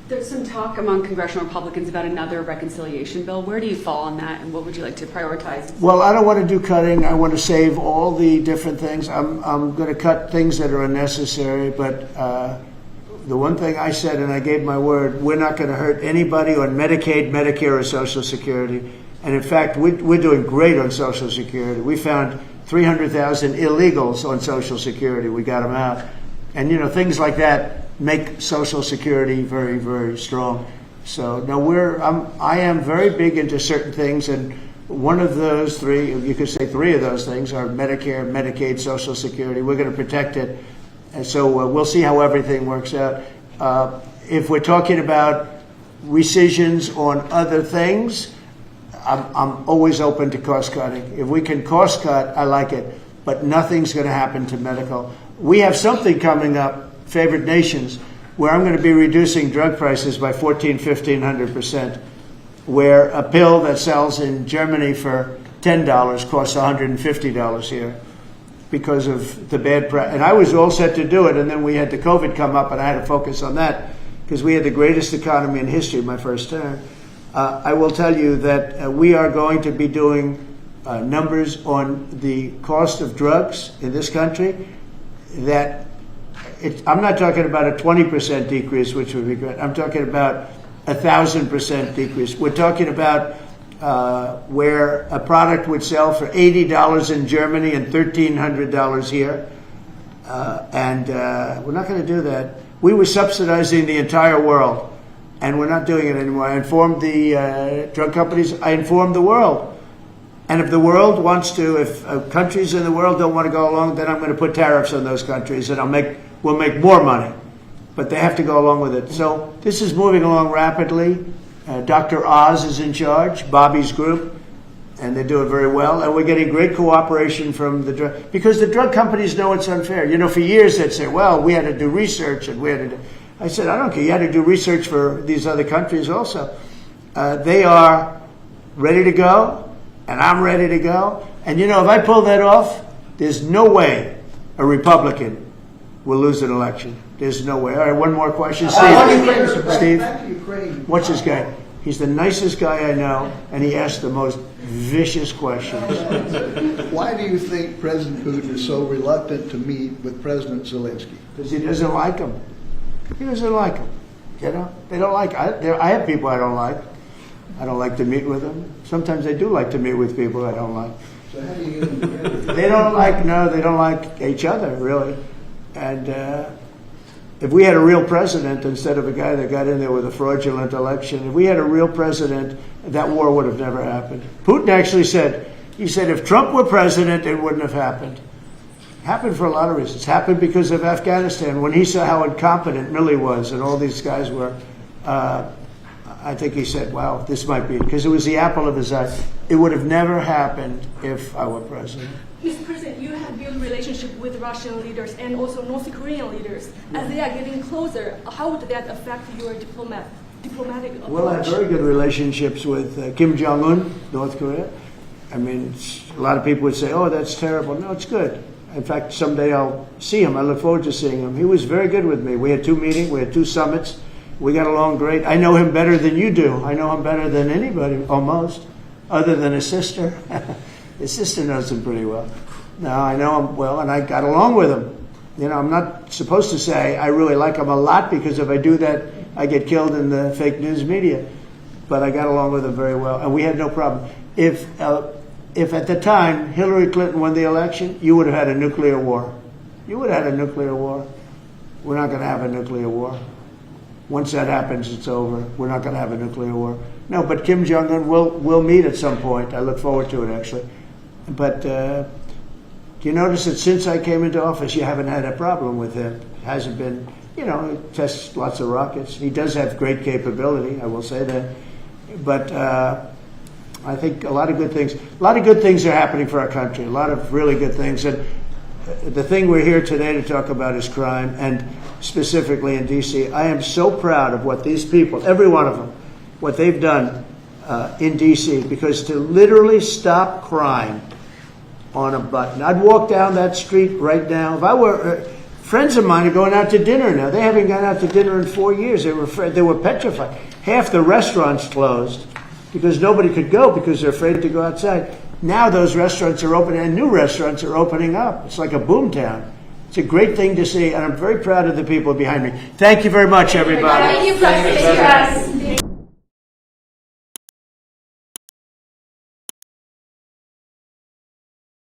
There's some talk among congressional Republicans about another reconciliation bill. Where do you fall on that, and what would you like to prioritize? Well, I don't want to do cutting. I want to save all the different things. I'm going to cut things that are unnecessary, but the one thing I said, and I gave my word, we're not going to hurt anybody on Medicaid, Medicare, or Social Security. And in fact, we're doing great on Social Security. We found 300,000 illegals on Social Security. We got them out. And, things like that make Social Security very, very strong. So, no, I am very big into certain things, and one of those 3, you could say 3 of those things are Medicare, Medicaid, Social Security. We're going to protect it. And so we'll see how everything works out. If we're talking about rescissions on other things, I'm always open to cost cutting. If we can cost cut, I like it. But nothing's going to happen to medical. We have something coming up, favored nations, where I'm going to be reducing drug prices by 1,500% where a pill that sells in Germany for $10 costs $150 here because of the bad price. And I was all set to do it, and then we had the COVID come up, and I had to focus on that because we had the greatest economy in history my first term. I will tell you that we are going to be doing numbers on the cost of drugs in this country that I'm not talking about a 20% decrease, which would be great. I'm talking about 1,000% decrease. We're talking about where a product would sell for $80 in Germany and $1,300 here. And we're not going to do that. We were subsidizing the entire world, and we're not doing it anymore. I informed the drug companies. I informed the world. And if the world wants to, if countries in the world don't want to go along, then I'm going to put tariffs on those countries, and we'll make more money. But they have to go along with it. So this is moving along rapidly. Dr. Oz is in charge, Bobby's group, and they're doing very well. And we're getting great cooperation from the drug, because the drug companies know it's unfair. For years they'd say, well, we had to do research, and we had to do. I said, I don't care. You had to do research for these other countries also. They are ready to go. And I'm ready to go. And if I pull that off, there's no way a Republican we'll lose an election. There's no way. All right, one more question. Back Steve, to Ukraine. watch this guy. He's the nicest guy I know, and he asks the most vicious questions. Why do you think President Putin is so reluctant to meet with President Zelensky? Because he doesn't like him. He doesn't like him. You know, they don't like. I have people I don't like. I don't like to meet with them. Sometimes I do like to meet with people I don't like. So how do you get them together? They don't like each other, really. And if we had a real president instead of a guy that got in there with a fraudulent election, if we had a real president, that war would have never happened. Putin actually said, if Trump were president, it wouldn't have happened. Happened for a lot of reasons. Happened because of Afghanistan. When he saw how incompetent Milley was and all these guys were, I think he said, wow, this might be, because it was the apple of his eye. It would have never happened if I were president. Mr. President, you have built a relationship with Russian leaders and also North Korean leaders. As they are getting closer, how would that affect your diplomatic approach? Well, I have very good relationships with Kim Jong-un, North Korea. I mean, a lot of people would say, oh, that's terrible. No, it's good. In fact, someday I'll see him. I look forward to seeing him. He was very good with me. We had 2 meetings. We had 2 summits. We got along great. I know him better than you do. I know him better than anybody, almost, other than his sister. His sister knows him pretty well. No, I know him well, and I got along with him. You know, I'm not supposed to say I really like him a lot, because if I do that, I get killed in the fake news media. But I got along with him very well, and we had no problem. If at the time Hillary Clinton won the election, you would have had a nuclear war. You would have had a nuclear war. We're not going to have a nuclear war. Once that happens, it's over. We're not going to have a nuclear war. No, but Kim Jong-un will meet at some point. I look forward to it, actually. But you notice that since I came into office, you haven't had a problem with him. It hasn't been, you know, he tests lots of rockets. He does have great capability, I will say that. But I think a lot of good things are happening for our country, a lot of really good things. And the thing we're here today to talk about is crime, and specifically in D.C. I am so proud of what these people, every one of them, what they've done in D.C., because to literally stop crime on a button. I'd walk down that street right now. If I were, friends of mine are going out to dinner now. They haven't gone out to dinner in 4 years. They were petrified. Half the restaurants closed because nobody could go because they're afraid to go outside. Now those restaurants are open, and new restaurants are opening up. It's like a boom town. It's a great thing to see, and I'm very proud of the people behind me. Thank you very much, everybody. Thank you, President.